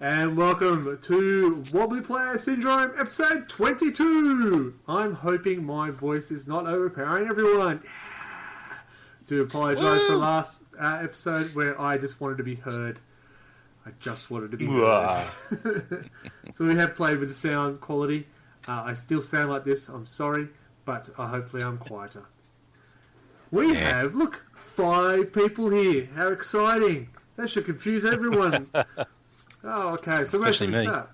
And welcome to Wobbly Player Syndrome, episode 22. I'm hoping my voice is not overpowering everyone. Do apologise for last episode where I just wanted to be heard. I just wanted to be heard. So we have played with the sound quality. I still sound like this, I'm sorry, but hopefully I'm quieter. We have, look, 5 people here. How exciting. That should confuse everyone. Oh, okay. So where should we start?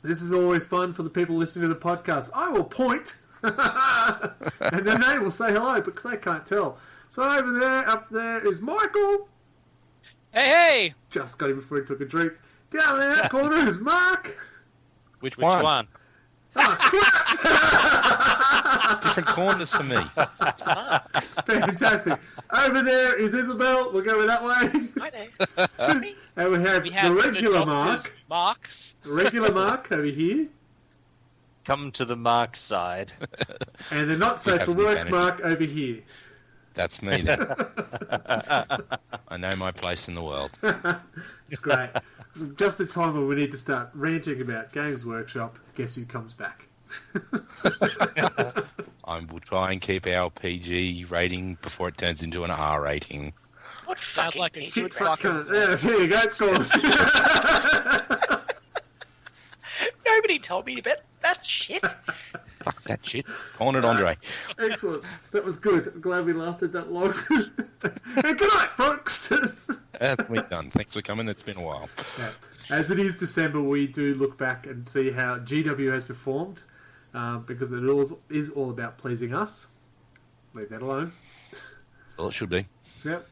This is always fun for the people listening to the podcast. I will point, and then they will say hello because they can't tell. So over there, up there is Michael. Hey! Just got him before he took a drink. Down in that corner is Mark. Which one? Oh, Different corners for me. fantastic. Over there is Isabel. We'll go that way. Hi there. And we have the regular Mark. Marks. Regular Mark over here. Come to the Mark side. And the not safe for work Mark over here. That's me then. I know my place in the world. It's great. Just the time when we need to start ranting about Games Workshop, guess who comes back? I will try and keep our PG rating before it turns into an R rating. What Sounds like a Shit, good fuck, fucking... cunt. Yeah, there you go, it's called. Nobody told me about that shit. Fuck that shit. Calling it Andre. Excellent. That was good. I'm glad we lasted that long. And good night, folks. That's me done. Thanks for coming. It's been a while. Yeah. As it is December, we do look back and see how GW has performed, because it is all about pleasing us. Leave that alone. Well, it should be. Yep.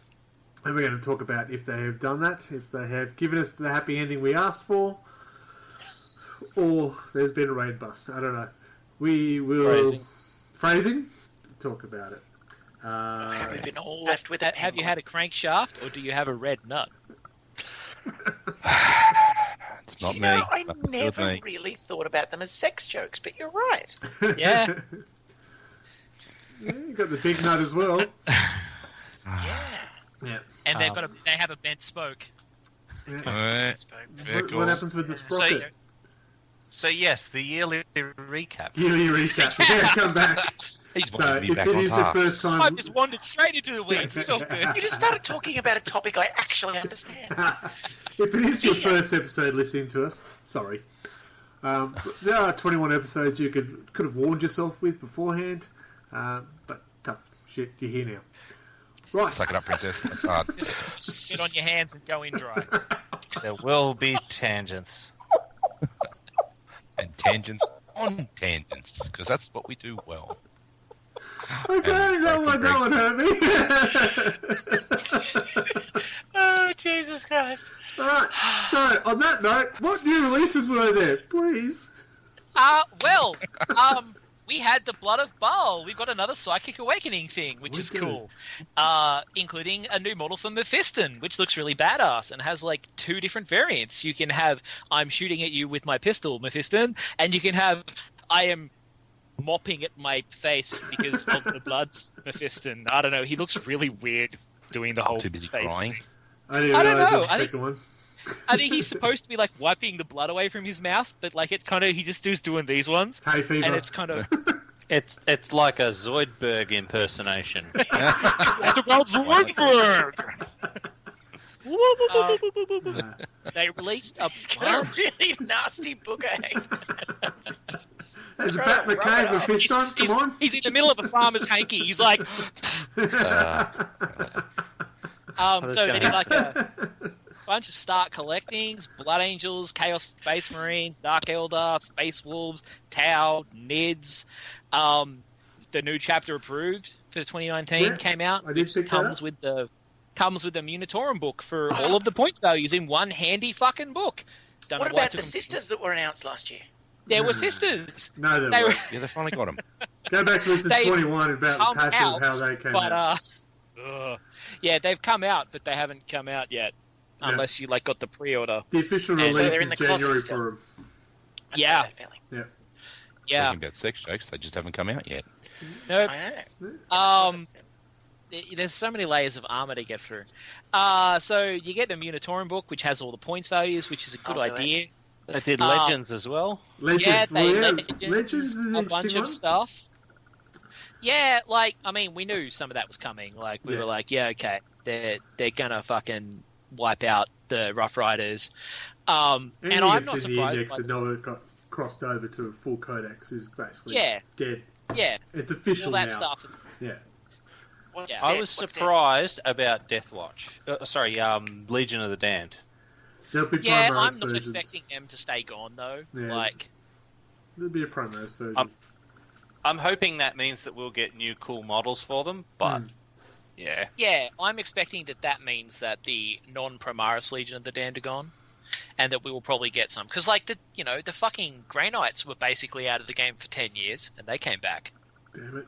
And we're going to talk about if they have done that, if they have given us the happy ending we asked for, or there's been a raid bust. I don't know. We will... Phrasing? Talk about it. Have we been all left with a Have you had a crankshaft, or do you have a red nut? It's not you me. know, I Nothing to do with never me. really thought about them as sex jokes, but you're right. Yeah. Yeah, you got the big nut as well. Yeah. Yeah. And they have a bent spoke. Yeah. Alright. Very What cool. happens with the sprocket? So yes, the yearly recap. Yearly recap. Yeah, come back. He's So, wanting to be if back it on is your top. first time... I just wandered straight into the weeds. It's all good. You just started talking about a topic I actually understand. If it is your first episode listening to us, sorry. There are 21 episodes you could have warned yourself with beforehand, but tough shit, you're here now. Right. Suck it up, princess. That's hard. Just get on your hands and go in dry. There will be tangents. And tangents on tangents, because that's what we do well. Okay, that one hurt me. Oh, Jesus Christ. Alright, so on that note, what new releases were there, please? We had the Blood of Baal. We've got another Psychic Awakening thing, which is cool. Including a new model for Mephiston, which looks really badass and has like 2 different variants. You can have I'm shooting at you with my pistol, Mephiston, and you can have I am mopping at my face because of the blood's Mephiston. I don't know. He looks really weird doing the whole Too busy face crying. thing. I didn't I don't realise know, there's a I second one. I think he's supposed to be like wiping the blood away from his mouth, but like it kind of he just is doing these ones, Hay fever. and it's kind of It's like a Zoidberg impersonation. They released a Got a really nasty booger hanging. There's a Bat McCabe with fist on, come on. He's in the middle of a farmer's hanky. He's like, so they did like a bunch of Start Collectings, Blood Angels, Chaos Space Marines, Dark Eldar, Space Wolves, Tau, Nids. The new chapter approved for 2019 came out. I did pick that comes up. with the Munitorum book for all of the points values in one handy fucking book. Don't What know why about it the took them- sisters that were announced last year? There were sisters. No, They were Yeah, they finally got him. Go back to listen to They 21 about come the passion out, of how they came but out. yeah, they've come out, but they haven't come out yet, Yeah. unless you like got the pre-order. The official Yeah, so release they're in is the closet January still. for them. I Yeah. know that feeling. Yeah, Talking about sex jokes, they just haven't come out yet. nope. I know. Um, there's so many layers of armor to get through. So you get the Munitorum book, which has all the points values, which is a good idea. They did Legends as well. Legends, Legends is an a bunch interesting of one. stuff. Yeah, like, I mean, we knew some of that was coming. Like, we were like, yeah, okay, they're gonna fucking wipe out the Rough Riders. And I'm not in the surprised. index that no one got crossed over to a full codex is basically dead. Yeah, It's official all that now. stuff. Yeah. Yeah. I was surprised about Deathwatch. Legion of the Damned. There'll be Yeah, Primaris I'm not versions. expecting them to stay gone though. Yeah. Like, There'll be a Primaris version. I'm hoping that means that we'll get new cool models for them, but yeah, I'm expecting that means that the non-Primaris Legion of the Damned are gone, and that we will probably get some. Because, like, the fucking Grey Knights were basically out of the game for 10 years, and they came back. Damn it.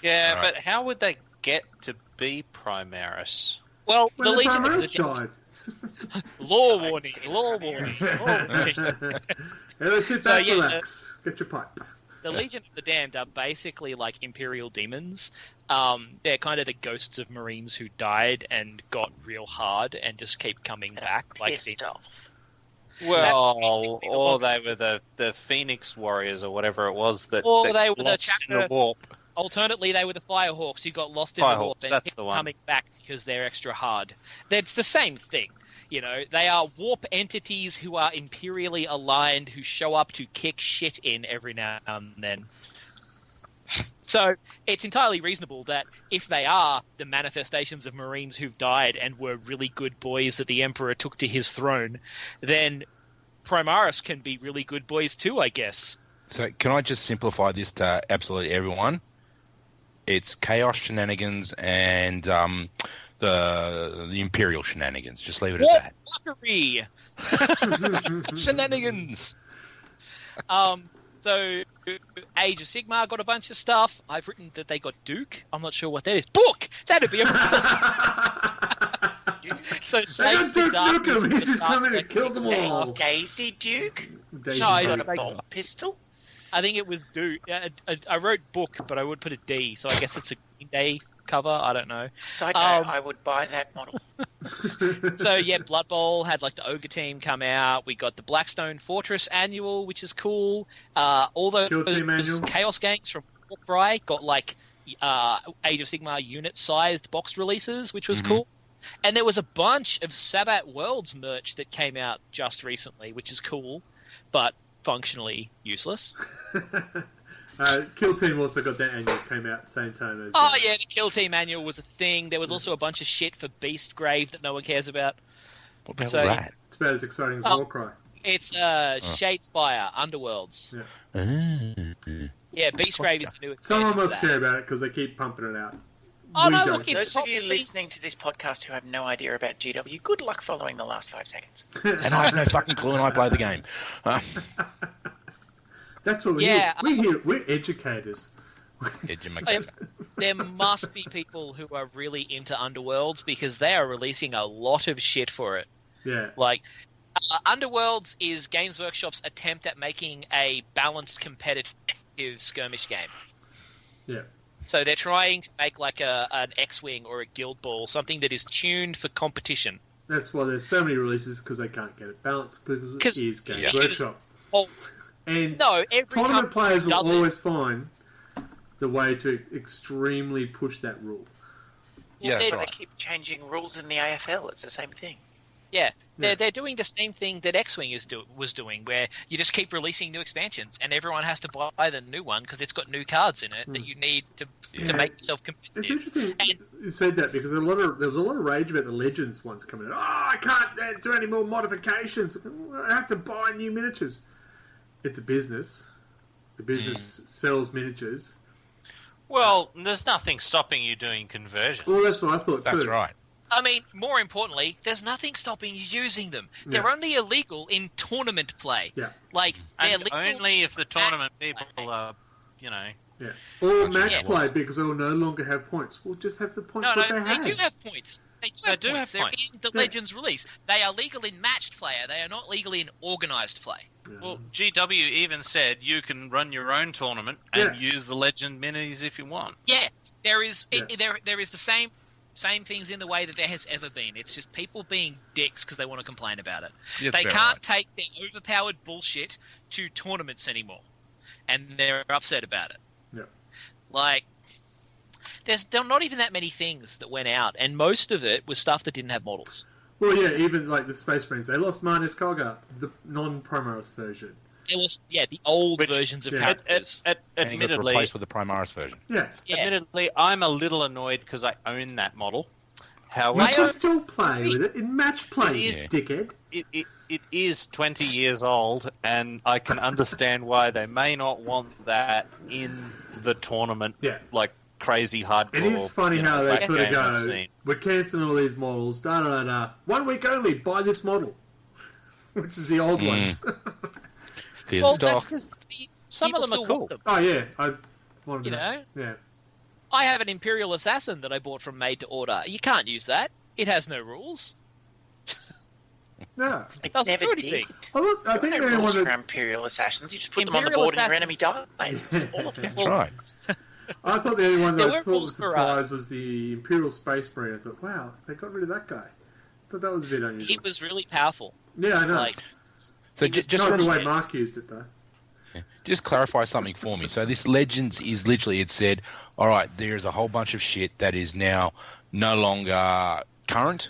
yeah. Alright. But how would they get to be Primaris? Well, When the the Legion of Primaris the died. Law warning, law warning. Hey, sit So, back, yeah, relax. Get your pipe. The Legion of the Damned are basically like Imperial demons. They're kind of the ghosts of Marines who died and got real hard and just keep coming back. Like Pissed off. Well, basically the or one- they were the Phoenix Warriors or whatever it was that, Or that they were the lost in the chapter- warp. Alternately, they were the Firehawks who got lost in the warp Firehawks, and that's keep the one. coming back because they're extra hard. That's the same thing. You know, they are warp entities who are imperially aligned, who show up to kick shit in every now and then. So it's entirely reasonable that if they are the manifestations of Marines who've died and were really good boys that the Emperor took to his throne, then Primaris can be really good boys too, I guess. So can I just simplify this to absolutely everyone? It's chaos shenanigans and the Imperial shenanigans. Just leave it Warp at fuckery! that. Shenanigans. So Age of Sigmar got a bunch of stuff. I've written that they got Duke. I'm not sure what that is. Book! That'd be a So They Slaves got to Duke Darkness Nukem. He's was just starting coming to and killed them all. Daisy Duke? Daisy No, I Got Duke. a bolt pistol? I think it was Duke. I wrote book, but I would put a D, so I guess it's a Green Day cover. I don't know. Side note, I would buy that model. So yeah, Blood Bowl had like the Ogre team come out. We got the Blackstone Fortress annual, which is cool. All those Kill Team annual. Chaos gangs from Warcry got like Age of Sigmar unit-sized box releases, which was cool. And there was a bunch of Sabbat Worlds merch that came out just recently, which is cool, but functionally useless. Kill Team also got that annual, came out at the same time as... Oh yeah, the Kill Team annual was a thing. There was also a bunch of shit for Beastgrave that no one cares about. What the hell So- is that? It's about as exciting as Oh. Warcry. It's Shadespire, Underworlds. Yeah, Beastgrave is the new expansion Someone for must that. care about it because they keep pumping it out. Oh, We no, don't. look, it's Those of you probably- listening to this podcast who have no idea about GW, good luck following the last 5 seconds. And I have no fucking clue and I play the game. That's what we Yeah, we're educators. There must be people who are really into Underworlds because they are releasing a lot of shit for it. Yeah. Like, Underworlds is Games Workshop's attempt at making a balanced competitive skirmish game. Yeah. So they're trying to make like an X-Wing or a Guild Ball, something that is tuned for competition. That's why there's so many releases, because they can't get it balanced, because it 'Cause- is Games yeah. Workshop. Well, And no, every tournament company players will does it. always find the way to extremely push that rule. Yeah, that's They right. keep changing rules in the AFL. It's the same thing. Yeah, Yeah. they're doing the same thing that X-Wing was doing, where you just keep releasing new expansions, and everyone has to buy the new one because it's got new cards in it that you need to Yeah. make yourself It's competitive. interesting And- you said that, because there was a lot of rage about the Legends ones coming out. Oh, I can't do any more modifications. I have to buy new miniatures. It's a business. The business sells miniatures. Well, there's nothing stopping you doing conversions. Well, that's what I thought too. That's right. I mean, more importantly, there's nothing stopping you using them. They're only illegal in tournament play. Yeah. Like, they're And legal only if the tournament match people play. are, you know. Yeah. Or Gotcha. match Yeah. play, because they will no longer have points. We'll just have the points No, what they they had. do have points. They do have do points. have points. They're in the Yeah. Legends release. They are legal in matched player. They are not legal in organised play. Well, GW even said you can run your own tournament and Yeah. use the Legend minis if you want. Yeah, there is Yeah. there is the same Same things in the way that there has ever been. It's just people being dicks because they want to complain about it. Yeah, They fair can't right. take their overpowered bullshit to tournaments anymore, and they're upset about it. Yeah. Like, there are not even that many things that went out, and most of it was stuff that didn't have models. Well, yeah, even like the Space Marines, they lost Marnus Koga, the non-Primaris version. It was, the old Which- versions of yeah. characters. And it got Admittedly, replaced with the Primaris version. Yeah. admittedly, I'm a little annoyed because I own that model. You However, can still play with it in match play, It is. dickhead. it is 20 years old, and I can understand why they may not want that in the tournament, Yeah. like crazy hardcore. It is funny how they late sort of game go, scene. we're cancelling all these models, da-da-da-da. 1 week only, buy this model. Which is the old ones. Fear Well, the that's stock. because Some of them are cool. Oh, yeah. I wanted You to know? Yeah. I have an Imperial Assassin that I bought from Made to Order. You can't use that. It has no rules. Yeah. It doesn't Never do anything. did. Oh, look, I There think are the no only rules one for that... Imperial Assassins. You just put them on the Imperial board and your enemy Assassins. dies. All of them. That's right. I thought the only one There that I were thought was rules for, surprised was the Imperial Space Marine. I thought, wow, they got rid of that guy. I thought that was a bit unusual. He was really powerful. Yeah, I know. Like, So He was just Not the way interesting. Mark used it, though. Just clarify something for me. So this Legends is literally, it said, all right, there's a whole bunch of shit that is now no longer current.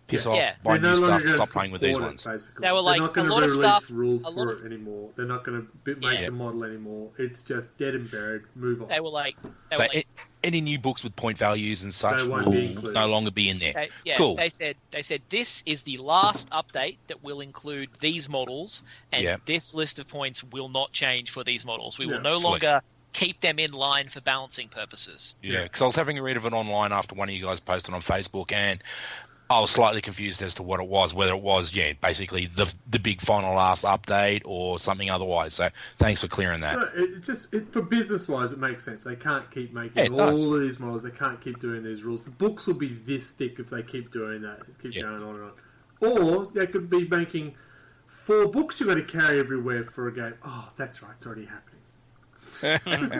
Piss off, Yeah. buy They're new no stuff, longer going stop to playing with these support it, ones. basically. They were like, They're not going a to lot of release stuff- rules a lot for of- it anymore. They're not going to make Yeah. the model anymore. It's just dead and buried. Move on. they were like, So any new books with point values and such They won't will be included. no longer be in there. Cool. Cool. They said this is the last update that will include these models, and Yeah. this list of points will not change for these models. We Yeah. will no Sweet. longer keep them in line for balancing purposes. Yeah, because I was having a read of it online after one of you guys posted on Facebook, and I was slightly confused as to what it was, whether it was, basically the big final last update or something otherwise. So thanks for clearing that. No, for business wise, it makes sense. They can't keep Yeah, making it does. all of these models. They can't keep doing these rules. The books will be this thick if they keep doing that. Keep Yeah. going on and on. Or they could be making 4 books you've got to carry everywhere for a game. Oh, that's right. It's already happening.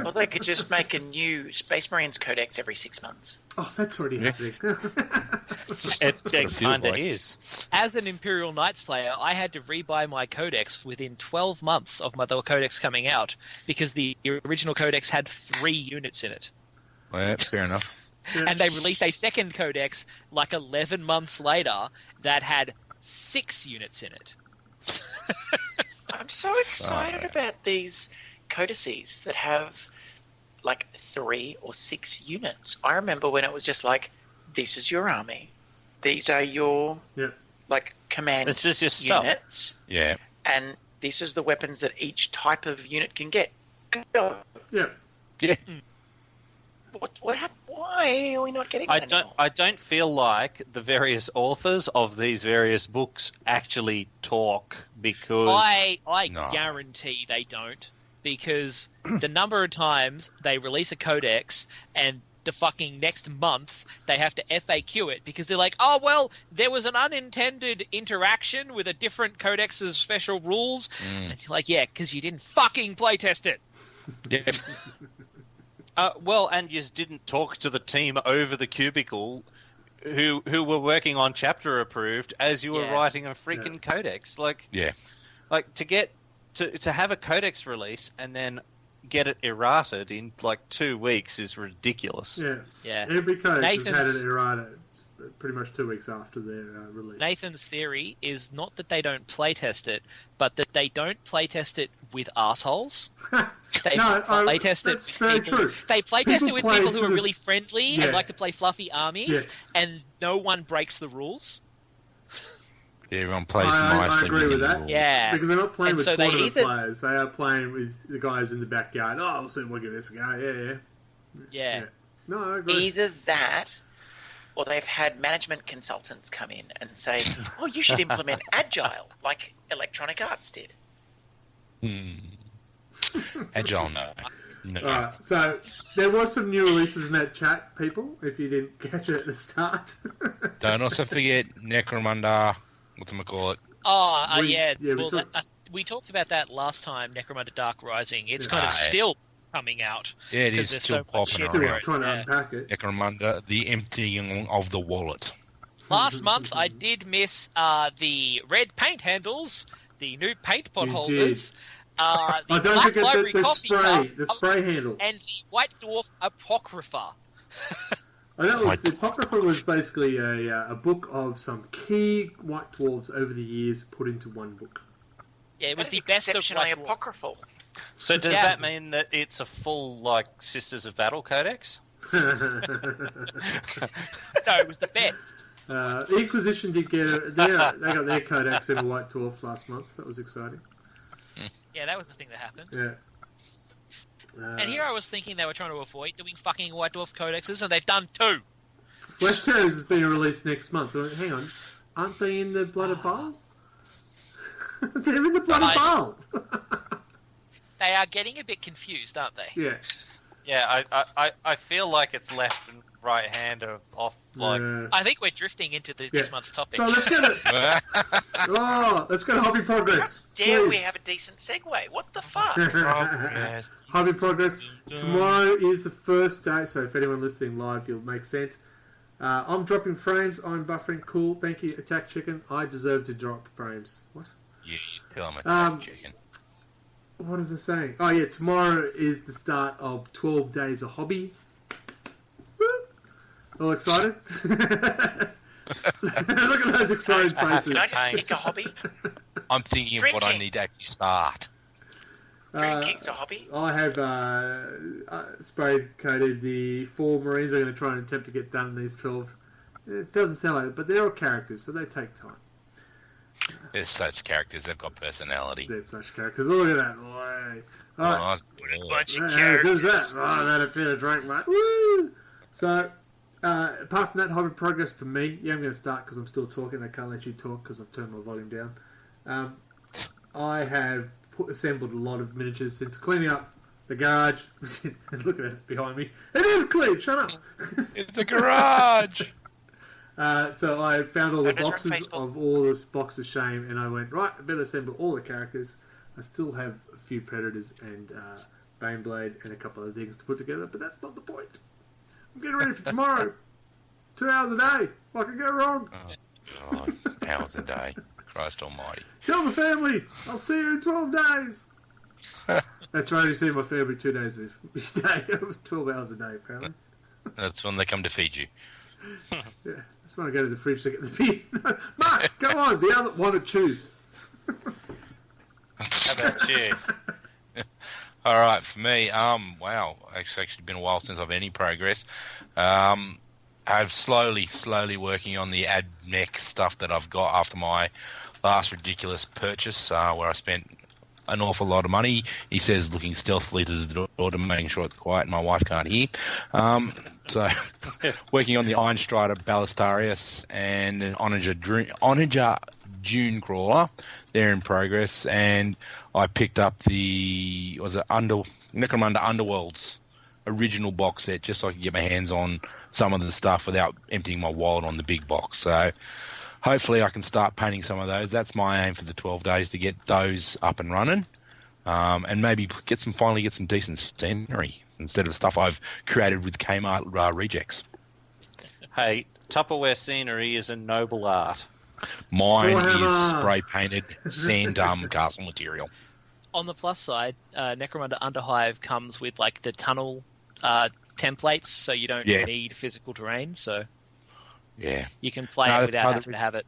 Or they could just make a new Space Marines Codex every 6 months. Oh, that's already happening. It feels kind of like. is. As an Imperial Knights player, I had to rebuy my codex within 12 months of the codex coming out because the original codex had 3 units in it. Well, yeah, fair enough. Yeah. And they released a second codex like 11 months later that had 6 units in it. I'm so excited yeah. about these codices that have like 3 or 6 units. I remember when it was just like, this is your army. These are your Yeah. like command This is your stuff. units. Yeah. And this is the weapons that each type of unit can get. Go. Yeah. Yeah. What happened? Why are we not getting that anymore? I don't feel like the various authors of these various books actually talk because I No. guarantee they don't, because the number of times they release a codex and the fucking next month they have to FAQ it because they're like, oh, well, there was an unintended interaction with a different codex's special rules. And you're like, yeah, because you didn't fucking playtest it. Yeah. well, and you just didn't talk to the team over the cubicle who were working on chapter approved as you were Yeah. writing a freaking codex. Like Yeah. to get to have a codex release and then get it errated in like 2 weeks is ridiculous. Yeah. Yeah. Every code has had Nathan's- an errata pretty much 2 weeks after their release. Nathan's theory is not that they don't playtest it, but that they don't playtest it with assholes. They playtest that's it. very people, true. They playtest People it with play people to who are the- really friendly Yeah. and like to play fluffy armies, Yes. and no one breaks the rules. Everyone plays I nicely. agree with within the that. rules. Yeah, Because they're not playing And with so they tournament either- players. They are playing with the guys in the backyard. Oh, so we'll give this a go. Yeah. yeah. No, I agree. Either that, or they've had management consultants come in and say, oh, you should implement Agile, like Electronic Arts did. Agile, no. No. Alright, so there was some new releases in that chat, people, if you didn't catch it at the start. Don't also forget Necromunda, whatchamacallit. Oh, We- yeah. yeah, we Well, talked- we talked about that last time. Necromunda Dark Rising. It's kind Yeah. of still coming out. Yeah, it 'cause is there's still so much popping shit Still for it. trying to Yeah. unpack it. Necromunda, the emptying of the wallet. Last month, I did miss the red paint handles, the new paint pot You holders, the I don't Black forget Library the coffee spray, cup, the spray handle. and the White Dwarf Apocrypha. And that was, the Apocrypha was basically a book of some key White Dwarves over the years put into one book. Yeah, it was That is the best of exceptionally White Dwarf. apocryphal. So does Yeah. that mean that it's a full, like, Sisters of Battle codex? No, it was the best. The Inquisition did get they got their codex in a White Dwarf last month. That was exciting. Yeah, that was the thing that happened. Yeah. And here I was thinking they were trying to avoid doing fucking White Dwarf codexes, and they've done 2. Flesh Tearers is being released next month. Hang on, aren't they in the Blood of Baal? They're in the Blood of Baal. They are getting a bit confused, aren't they? Yeah. Yeah, I feel like it's left and right hand are off, like... I think we're drifting into this month's topic. So let's get it. Let's go to Hobby Progress. Dare we please. have a decent segue? What the fuck? Yes. Hobby Progress. Tomorrow is the first day, so if anyone listening live, you'll make sense. I'm dropping frames. I'm buffering. Cool. Thank you, Attack Chicken. I deserve to drop frames. What? You tell him it's chicken. What is it saying? Oh yeah, tomorrow is the start of 12 days of hobby. Woo! All excited? Look at those excited faces. Can I just pick a hobby? I'm thinking of what I Drinking. need to actually start. Drinking's a hobby. I have sprayed coated the 4 Marines I'm going to try and attempt to get done in these 12. It doesn't sound like it, but they're all characters, so they take time. They're such characters, they've got personality. They're such characters. Look at that. Alright. Oh, brilliant. Bunch of Hey, who's characters. that? Oh, I've had a fair drink, mate. Woo! So, apart from that, hobby progress for me, I'm going to start because I'm still talking. I can't let you talk because I've turned my volume down. I have assembled a lot of miniatures since cleaning up the garage. And look at it behind me. It is clean! Shut up! It's the garage! So I found all the Photos are on boxes Facebook. of all this box of shame, and I went, right, I better assemble all the characters. I still have a few Predators and Baneblade and a couple other things to put together, but that's not the point. I'm getting ready for tomorrow. 2 hours a day. What could go wrong? Oh, God. Hours a day. Christ almighty. Tell the family, I'll see you in 12 days. That's right, you see my family 2 days each day, 12 hours a day, apparently. That's when they come to feed you. Yeah, that's when I go to the fridge to get the beer. Mark, go on, the other one to choose. How about you? All right, for me, wow, it's actually been a while since I've had any progress. I've slowly working on the ad mech stuff that I've got after my last ridiculous purchase, where I spent an awful lot of money. He says looking stealthily to the door to making sure it's quiet and my wife can't hear. So working on the Einstrider Ballistarius and an Onager Dune Crawler. They're in progress, and I picked up the Necromunda Underworlds original box set just so I could get my hands on some of the stuff without emptying my wallet on the big box. So hopefully I can start painting some of those. That's my aim for the 12 days, to get those up and running, and maybe finally get some decent scenery instead of stuff I've created with Kmart rejects. Hey, Tupperware scenery is a noble art. Mine Warhammer. is spray painted sand castle material. On the plus side, Necromunda Underhive comes with like the tunnel templates, so you don't need physical terrain, so Yeah, you can play No, it that's without part of having to have it.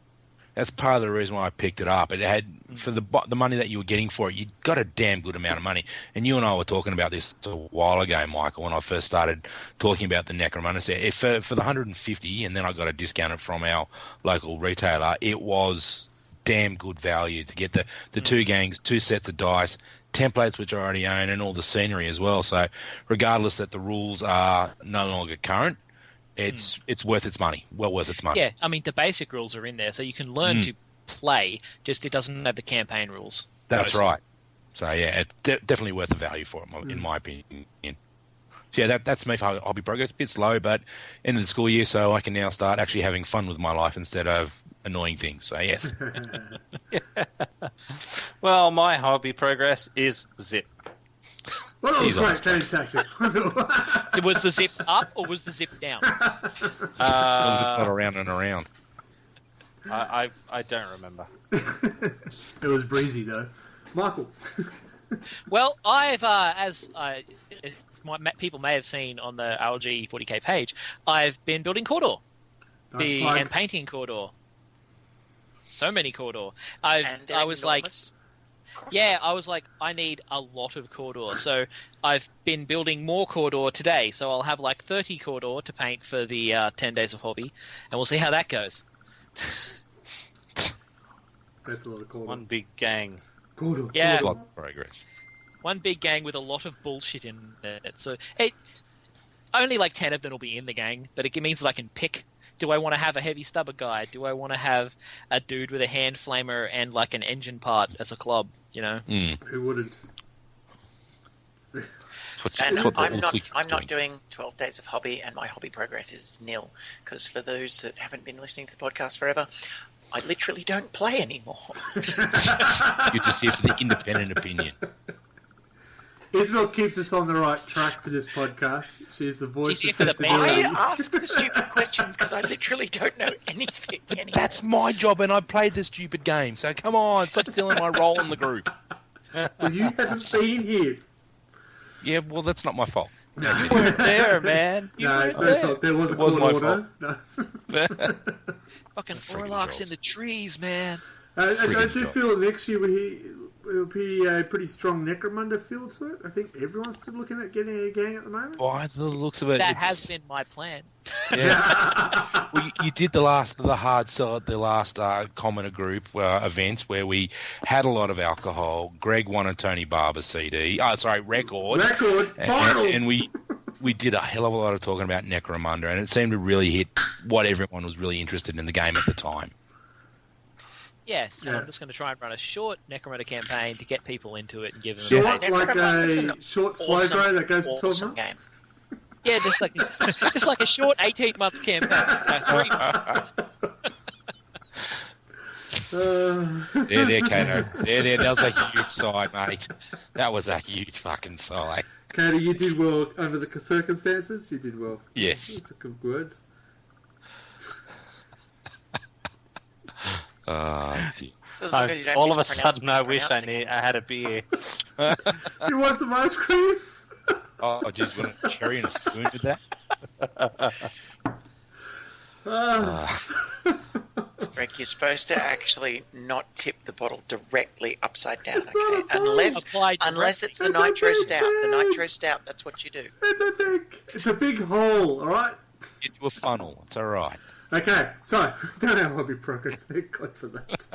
that's part of the reason why I picked it up. It had, for the money that you were getting for it, you got a damn good amount of money. And you and I were talking about this a while ago, Michael, when I first started talking about the Necromunda set. If for the 150, and then I got a discount from our local retailer, it was damn good value to get the 2 gangs, 2 sets of dice, templates which I already own, and all the scenery as well. So regardless that the rules are no longer current, it's worth its money. Well worth its money. Yeah, I mean, the basic rules are in there, so you can learn to play, just it doesn't have the campaign rules. That's right. So yeah, it's definitely worth the value for it, in my opinion. So yeah, that's me for hobby progress. A bit slow, but end of the school year, so I can now start actually having fun with my life instead of annoying things. So yes. Well, my hobby progress is zip. Well, that was He's great, honest, fantastic. Was the zip up or was the zip down? As long as it's not around and around. I don't remember. It was breezy though. Michael. Well, I've people may have seen on the RLG 40k page, I've been building Cawdor Nice plug. and painting Cawdor. So many Cawdor. And I was like, I need a lot of Cawdor. So I've been building more Cawdor today. So I'll have like 30 Cawdor to paint for the 10 days of hobby, and we'll see how that goes. That's a lot of Cawdor. One big gang. Cawdor. Yeah. A lot of progress. One big gang with a lot of bullshit in it. So only like 10 of them will be in the gang, but it means that I can pick. Do I want to have a heavy stubber guy? Do I want to have a dude with a hand flamer and like an engine part as a club? You know. Who wouldn't? And That's what I'm not doing 12 days of hobby, and my hobby progress is nil. Because for those that haven't been listening to the podcast forever, I literally don't play anymore. You're just here for the independent opinion. Isabel keeps us on the right track for this podcast. She's the voice She's of here for the I sensibility. ask the stupid questions because I literally don't know anything anymore. That's my job, and I played the stupid game. So come on, stop stealing my role in the group. Well, you haven't been here. Yeah, well, that's not my fault. No, You weren't there, man. You no, weren't so there. it's not, there was a It was court my order. No. Fucking Freaking Orlocks jobs. in the trees, man. I do job. feel next year will be a pretty strong Necromunda feel to it. I think everyone's still looking at getting a gang at the moment. By the looks of it, That it's- has been my plan. Yeah. Well, you did the hard sell at the last commoner group events where we had a lot of alcohol. Greg won a Tony Barber CD. Record. Final. And we did a hell of a lot of talking about Necromunda, and it seemed to really hit what everyone was really interested in the game at the time. Yeah, and Yeah. I'm just going to try and run a short Necromunda campaign to get people into it and give them Short, a like Necromunda's a short slow grow that goes for 12 awesome months. game. Yeah, just like a short 18-month campaign. 3 months. There, Kato. There. That was a huge sigh, mate. That was a huge fucking sigh. Katie, you did well under the circumstances. You did well. Yes. That's some good words. Dear. So as long as you don't All of a mispronounce sudden, I wish I mispronouncing. had a beer. You want some ice cream? Oh, jeez, you want a cherry and a spoon with that? Rick, you're supposed to actually not tip the bottle directly upside down, It's not okay? a bottle. Unless it's the It's a nitro big stout. The can. nitro stout, that's what you do. It's a big hole, alright? Into a funnel. It's all right. Okay, so, don't have hobby progress. Thank God for that.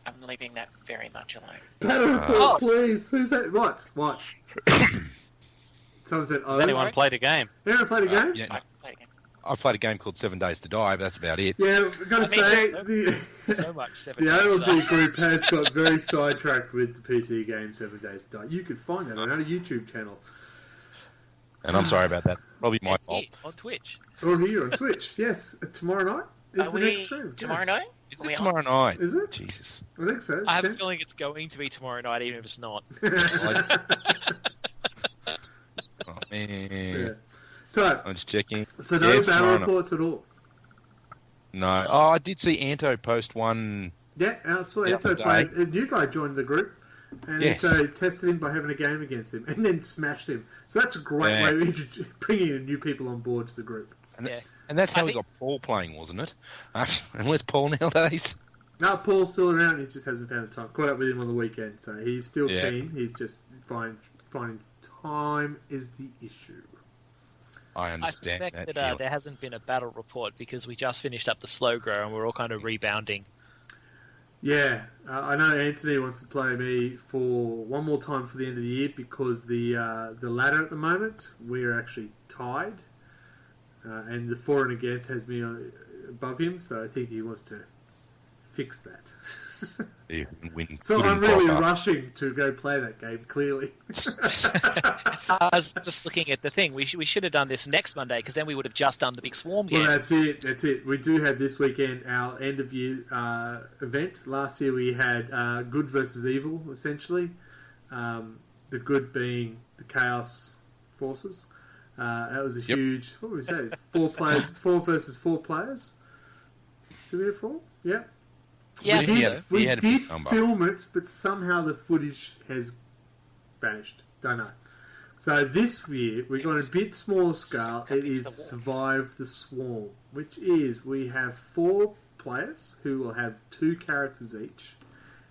I'm leaving that very much alone. Battle report, please. Who's that? What? Someone said, Has anyone played a game? Anyone played a game? Yeah, I play again. I played a game called 7 Days to Die, but that's about it. Yeah, I've got to I mean, say, so- the So much. 7 the days of ALG that. group has got very sidetracked with the PC game 7 Days to Die. You could find that on our YouTube channel. And I'm sorry about that. Probably my And fault. here, on Twitch. Or here on Twitch. Yes, tomorrow night is Are the we next stream. tomorrow night? Is Are we it on? tomorrow night? Is it? Jesus. I think so. I have a 10. feeling it's going to be tomorrow night, even if it's not. Oh, man. Yeah. So, I'm just checking. so Yeah, no it's battle tomorrow night. reports at all. No. Oh, I did see Anto post one. Yeah, I saw The Anto other played. day. A new guy joined the group, and Yes. Anto tested him by having a game against him, and then smashed him. So that's a great Yeah. way of bringing new people on board to the group. Yeah. And that's I how we think- got Paul playing, wasn't it? And where's Paul nowadays? No, Paul's still around. He just hasn't found the time. Caught up with him on the weekend, so he's still Yeah. keen. He's just finding time is the issue. I I understand suspect that. that feeling. there hasn't been a battle report because we just finished up the slow grow and we're all kind of rebounding. Yeah, I know Anthony wants to play me for one more time for the end of the year because the ladder at the moment we're actually tied, and the for and against has me above him, so I think he wants to fix that. You can win. So good I'm and really proper. rushing to go play that game. Clearly, I was just looking at the thing. We should have done this next Monday because then we would have just done the big swarm game. well, that's it. That's it. We do have this weekend our end of year event. Last year we had good versus evil, essentially. the good being the Chaos Forces. That was a huge. What would we say? 4 players, 4 versus 4 players. Did we have 4? Yeah. Yeah, We did film it, but somehow the footage has vanished. Don't know. So this year we got a bit smaller scale. It is Survive the Swarm, which is we have 4 players who will have 2 characters each,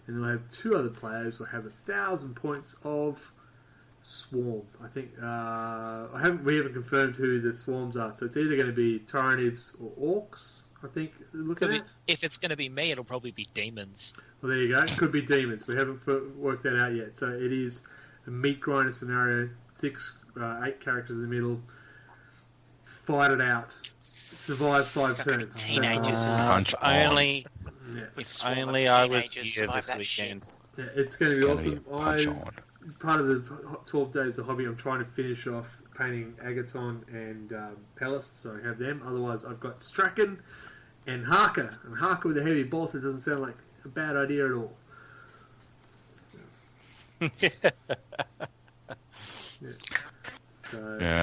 and we'll have 2 other players who will have 1,000 points of Swarm. I think we haven't confirmed who the swarms are, so it's either going to be Tyranids or Orcs. I think looking at. If it's going to be me, it'll probably be demons. Well, there you go. It could be demons. We haven't worked that out yet. So it is a meat grinder scenario. 8 characters in the middle. Fight it out. Survive 5 turns. Teenagers. Only I was here survive this that weekend. Yeah, it's going to be It's gonna awesome. be a punch on. Part of the 12 days of the hobby, I'm trying to finish off painting Agaton and Palace, so I have them. Otherwise, I've got Strachan and Harker. And Harker with a heavy bolter doesn't sound like a bad idea at all. Yeah.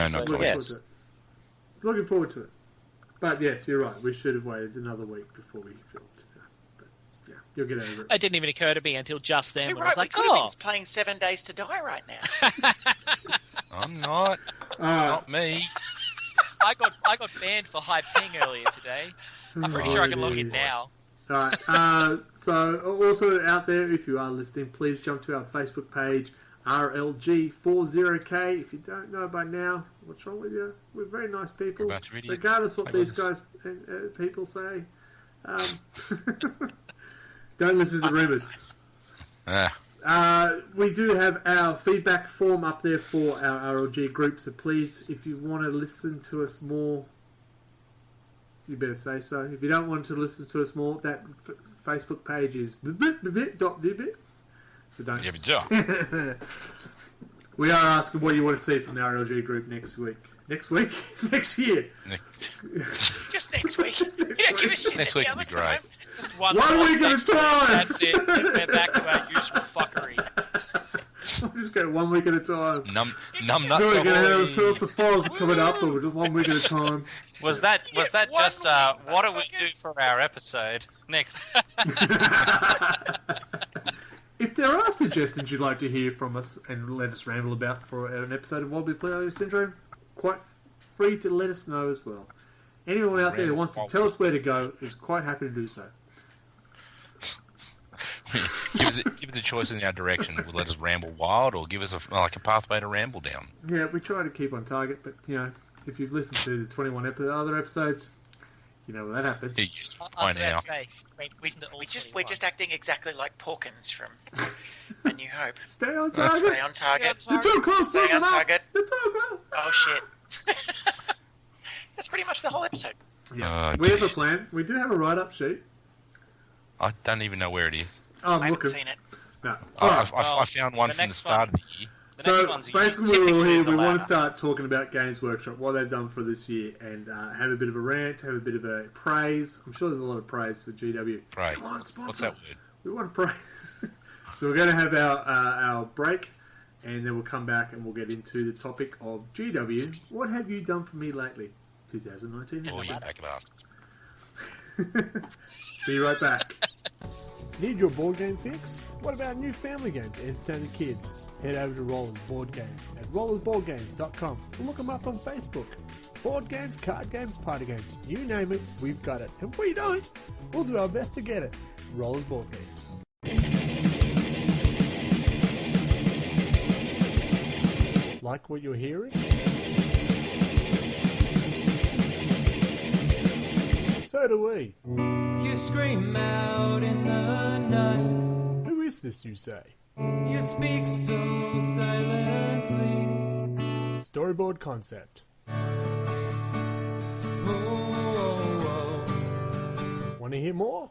So, looking forward to it. But yes, you're right. We should have waited another week before we filmed. But yeah, you'll get over it. It didn't even occur to me until just then. You're When right, I was like, we could have been playing 7 Days to Die right now. I'm not. Not me. I got banned for high ping earlier today. I'm pretty sure I can log in now. Alright, so also out there, if you are listening, please jump to our Facebook page, RLG40K. If you don't know by now, what's wrong with you? We're very nice people, regardless what these guys and people say. Don't listen to the rumours. We do have our feedback form up there for our RLG group, so please, if you want to listen to us more, you better say so. If you don't want to listen to us more, that Facebook page is bit.dbit. So don't. We are asking what you want to see from the RLG group next week. Next week? Next year. Just next week. Next week would be great. Just one week at a time. That's it. We're back to our usual fuckery. I'll just go 1 week at a time. Numb We're going to have all sorts of files coming up, but we're just 1 week at a time. Was that just what do we do for our episode next? If there are suggestions you'd like to hear from us and let us ramble about for an episode of Wobbly Player Syndrome, quite free to let us know as well. Anyone out there who wants to tell us where to go is quite happy to do so. give us a choice in our direction. Will let us ramble wild, or give us a pathway to ramble down. Yeah, we try to keep on target, but if you've listened to the 21 other episodes, you know what that happens. I was about to say, We're just acting exactly like Porkins from A New Hope. Stay on target. Stay on target. You're too close. Stay on target. You're too close. Oh shit. That's pretty much the whole episode. Yeah, we have a plan. We do have a write-up sheet. I don't even know where it is. Oh, I haven't seen it. No. I found one from the start of the year. So basically, we want to start talking about Games Workshop, what they've done for this year, and have a bit of a rant, have a bit of a praise. I'm sure there's a lot of praise for GW. Praise. Come on, sponsor. What's that word? We want to praise. So we're going to have our break, and then we'll come back and we'll get into the topic of GW. What have you done for me lately? 2019. Oh, you back of asses. Be right back. Need your board game fix? What about a new family game to entertain the kids? Head over to Rollers Board Games at rollersboardgames.com and look them up on Facebook. Board games, card games, party games, you name it, we've got it. And if we don't, we'll do our best to get it. Rollers Board Games. Like what you're hearing? So do we. You scream out in the night. Who is this, you say? You speak so silently. Storyboard Concept. Want to hear more?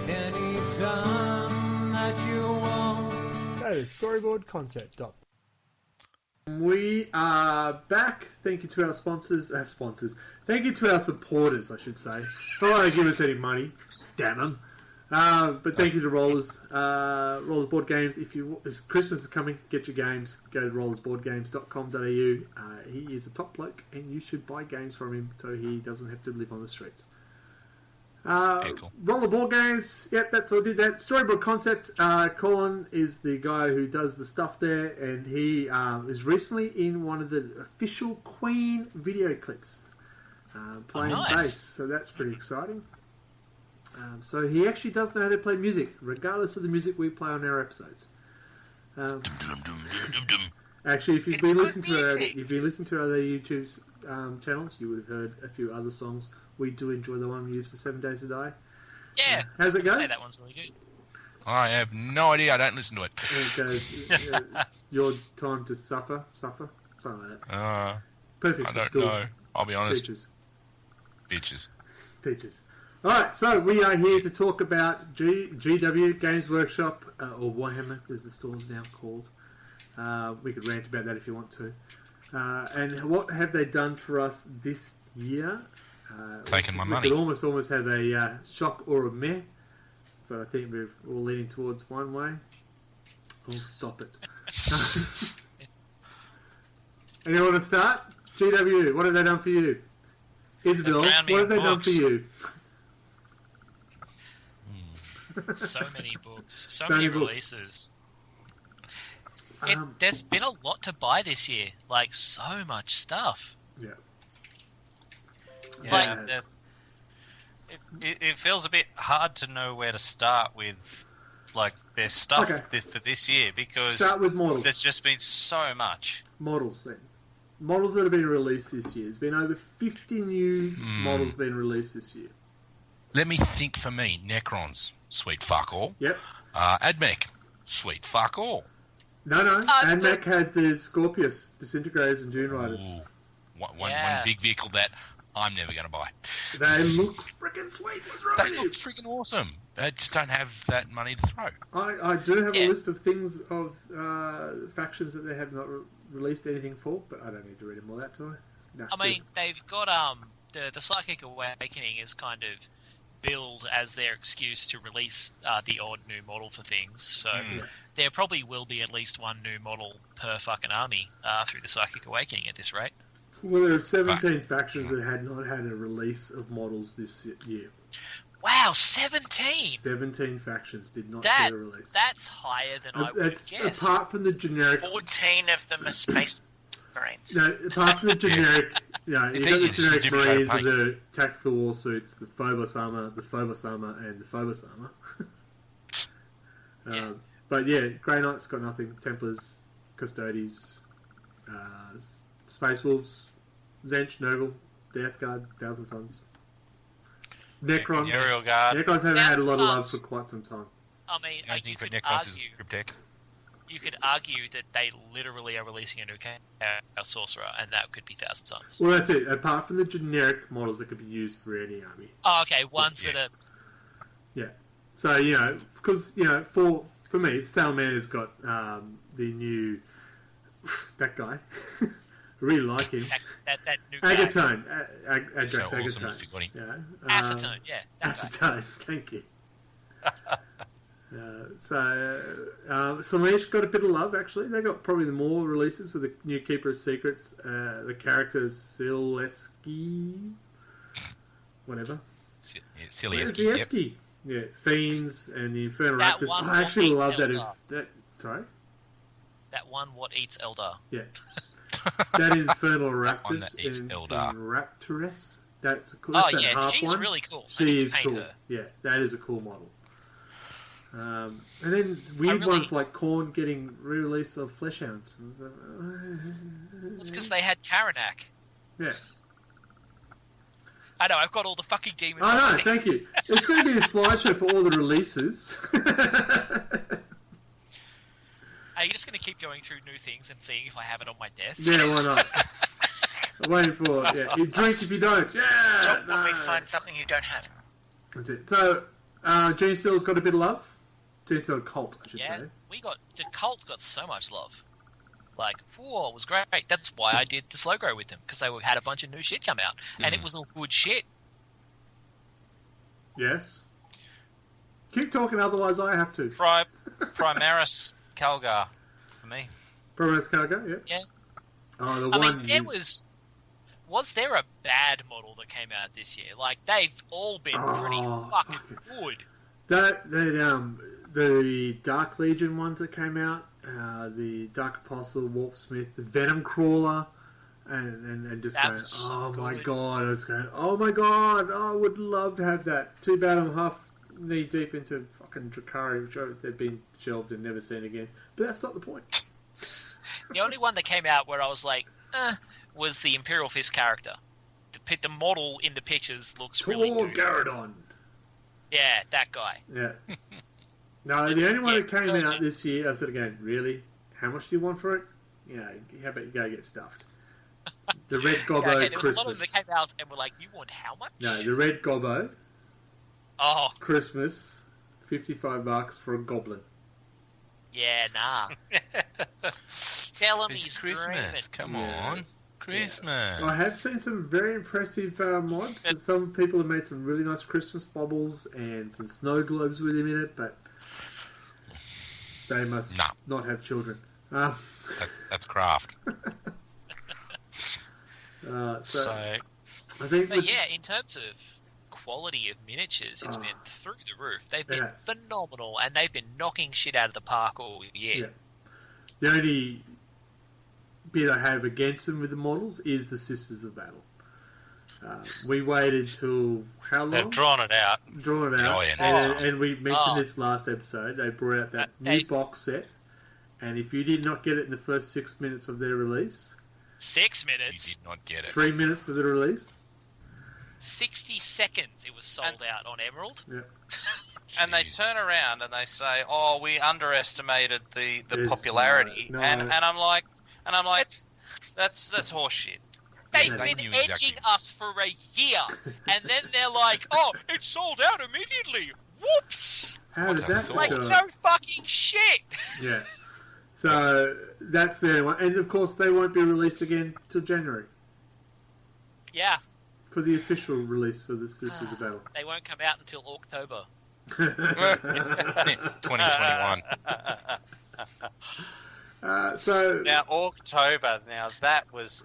Anytime that you want. Go to storyboardconcept.com. We are back. Thank you to our sponsors. Thank you to our supporters, I should say. It's not like they give us any money. Damn them. But thank you to Rollers. Rollers Board Games. If Christmas is coming, get your games. Go to rollersboardgames.com.au. He is a top bloke, and you should buy games from him so he doesn't have to live on the streets. Cool. Roller Board Games. Yep, that's all I did that. Storyboard Concept. Colin is the guy who does the stuff there, and he is recently in one of the official Queen video clips playing bass. So that's pretty exciting. So he actually does know how to play music, regardless of the music we play on our episodes. Actually, if you've been listening to other YouTube's channels, you would have heard a few other songs. We do enjoy the one we use for 7 Days a Day. Yeah. How's it go? Say that one's really good. I have no idea. I don't listen to it. It goes, your time to suffer, something like that. Perfect I for don't school. know. I'll be honest. Teachers. Alright, so we are here to talk about GW, Games Workshop, or Warhammer, as the store's now called. We could rant about that if you want to. And what have they done for us this year? Taking my money. We could almost have a shock or a meh, but I think we're all leaning towards one way. I'll stop it. Anyone want to start? GW, what have they done for you? Isabel, what have they done for you? So many books, so many releases. There's been a lot to buy this year, like so much stuff. Yeah. Yeah, it feels a bit hard to know where to start with, like, their stuff for this year, because start with models. There's just been so much. Models, then. Models that have been released this year. There's been over 50 new models being released this year. Let me think for me. Necrons, sweet fuck all. Yep. Admech, sweet fuck all. No. Admech had the Scorpius, Disintegrators and Dune Riders. One big vehicle that I'm never going to buy. They look freaking sweet. What's wrong with you? They look freaking awesome. I just don't have that money to throw. I do have a list of things of factions that they have not released anything for, but I don't need to read them all out, do I? No, I mean, they've got the Psychic Awakening is kind of billed as their excuse to release the odd new model for things. So there probably will be at least one new model per fucking army through the Psychic Awakening at this rate. Well, there are 17 factions that had not had a release of models this year. Wow, 17! 17 factions did not get a release. That's higher than I would have guessed. Apart from the generic... 14 of them are Space Marines. No, apart from the generic... you got the generic Marines and the tactical war suits, the Phobos armor, and the Phobos armor. But yeah, Grey Knights got nothing. Templars, Custodes, Space Wolves, Zench, Nurgle, Death Guard, Thousand Suns. Necrons. Imperial Guard. Necrons haven't had a lot of love for quite some time. I mean, Anything for Necrons is Cryptek. You could argue that they literally are releasing a new Chaos Sorcerer, and that could be Thousand Suns. Well, that's it. Apart from the generic models that could be used for any army. Oh, okay. One for the... Yeah. So, because, for me, Salamander's got the new... that guy. I really like him. That new Agatone. Agatone. Agatone. Yeah. Acetone, yeah. Acetone, thank you. Slaanesh got a bit of love, actually. They got probably the more releases with the new Keeper of Secrets, the characters Sileski, whatever. Where's the Eski? Yeah, Fiends and the Infernal Raptors. I actually love that. Sorry? That one, What Eats Eldar. Yeah. That Infernal Raptors and Raptoress. That's a cool. Oh, that's yeah, she's one. really cool. She is cool. Her. Yeah, that is a cool model. And then weird ones like Khorne getting re-release of Fleshhounds. It's because they had Karanak. Yeah. I know, I've got all the fucking demons. I know, thank you. It's going to be a slideshow for all the releases. Are you just going to keep going through new things and seeing if I have it on my desk? Yeah, why not? I'm waiting for it. Yeah. You drink if you don't. Yeah! Don't we find something you don't have? That's it. So, Gene Steele's got a bit of love. Gene Steele Cult, I should say. The Cult got so much love. Like, whoa, it was great. That's why I did the slow grow with them, because they had a bunch of new shit come out, and it was all good shit. Yes. Keep talking, otherwise I have to. Primaris Calgar for me. Promise Cargo, yeah. Yeah. Oh, I mean, there was there a bad model that came out this year? Like, they've all been pretty fucking good. The Dark Legion ones that came out, the Dark Apostle, Warp Smith, the Venom Crawler, and just That going, was so oh my good. god, I was going, oh my god, I would love to have that. Too bad I'm half knee deep into fucking Drakari, which they've been shelved and never seen again. But that's not the point. The only one that came out where I was like, was the Imperial Fist character. The model in the pictures looks really Tor good. Garadon. Yeah, that guy. Yeah. No, the only one Yeah, that came no, out this year, I said again, really? How much do you want for it? Yeah, how about you go get stuffed? The Red Gobbo Okay, there was Christmas. a lot of them that came out and were like, you want how much? No, the Red Gobbo Oh, Christmas, $55 for a goblin. yeah, nah. Tell him It's he's Christmas. dreaming. Come Yeah. on. Christmas. I have seen some very impressive mods. Some people have made some really nice Christmas baubles and some snow globes with him in it, but they must not have children. That's craft. So I think But yeah, in terms of quality of miniatures, it's been through the roof. They've been phenomenal, and they've been knocking shit out of the park all year. Yeah. The only bit I have against them with the models is the Sisters of Battle. We waited till how long? They've drawn it out. Drawn it out. Oh, yeah, And we mentioned this last episode. They brought out that new box set, and if you did not get it in the first 6 minutes of their release, 6 You minutes, did not get it. 3 minutes of the release, 60 seconds, it was sold out on Emerald. yeah, And they Jesus. turn around and they say, "Oh, we underestimated the Yes, popularity," no. and I'm like, that's horseshit. They've Yeah, been they knew edging exactly. us for a year, and then they're like, "Oh, it sold out immediately." Whoops! how did that Like, occur? no fucking shit. Yeah. So that's their one, and of course they won't be released again till January Yeah, for the official release for the Sisters of Battle. they won't come out until October. 2021. So Now October, that was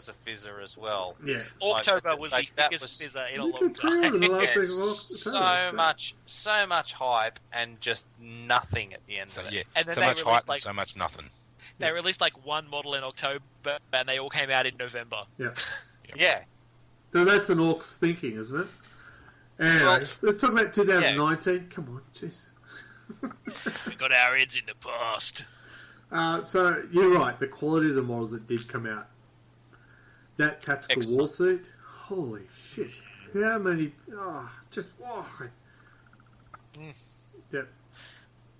a fizzer as well. yeah, October was like, the that biggest was- fizzer in a you long could pre-order time. the last Yeah, week of October. so much hype and just nothing at the end So of it. yeah, And then so they much released, hype like- and so much nothing. They released like one model in October, and they all came out in November. Yeah. Yeah. So that's an Orcs thinking, isn't it? Anyway, Well, let's talk about 2019. Come on, jeez. We got our heads in the past. So you're right. The quality of the models that did come out. That tactical Excellent. war suit. Holy shit! How many? Yep.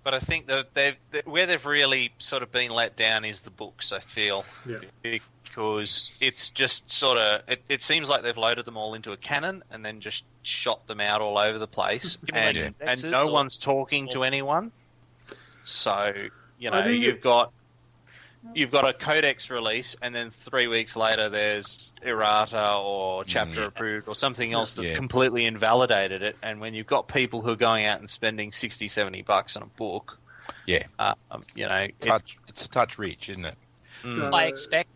But I think that where they've really sort of been let down is the books, I feel. Yeah. Because it's just sort of... It seems like they've loaded them all into a cannon and then just shot them out all over the place. Give them, like, and indexes no or- one's talking to anyone. So, you I know, think you've got a codex release, and then 3 weeks later there's errata or chapter approved or something else that's completely invalidated it. And when you've got people who are going out and spending $60-$70 on a book, Yeah, you know, it's a touch rich, isn't it? So, I expect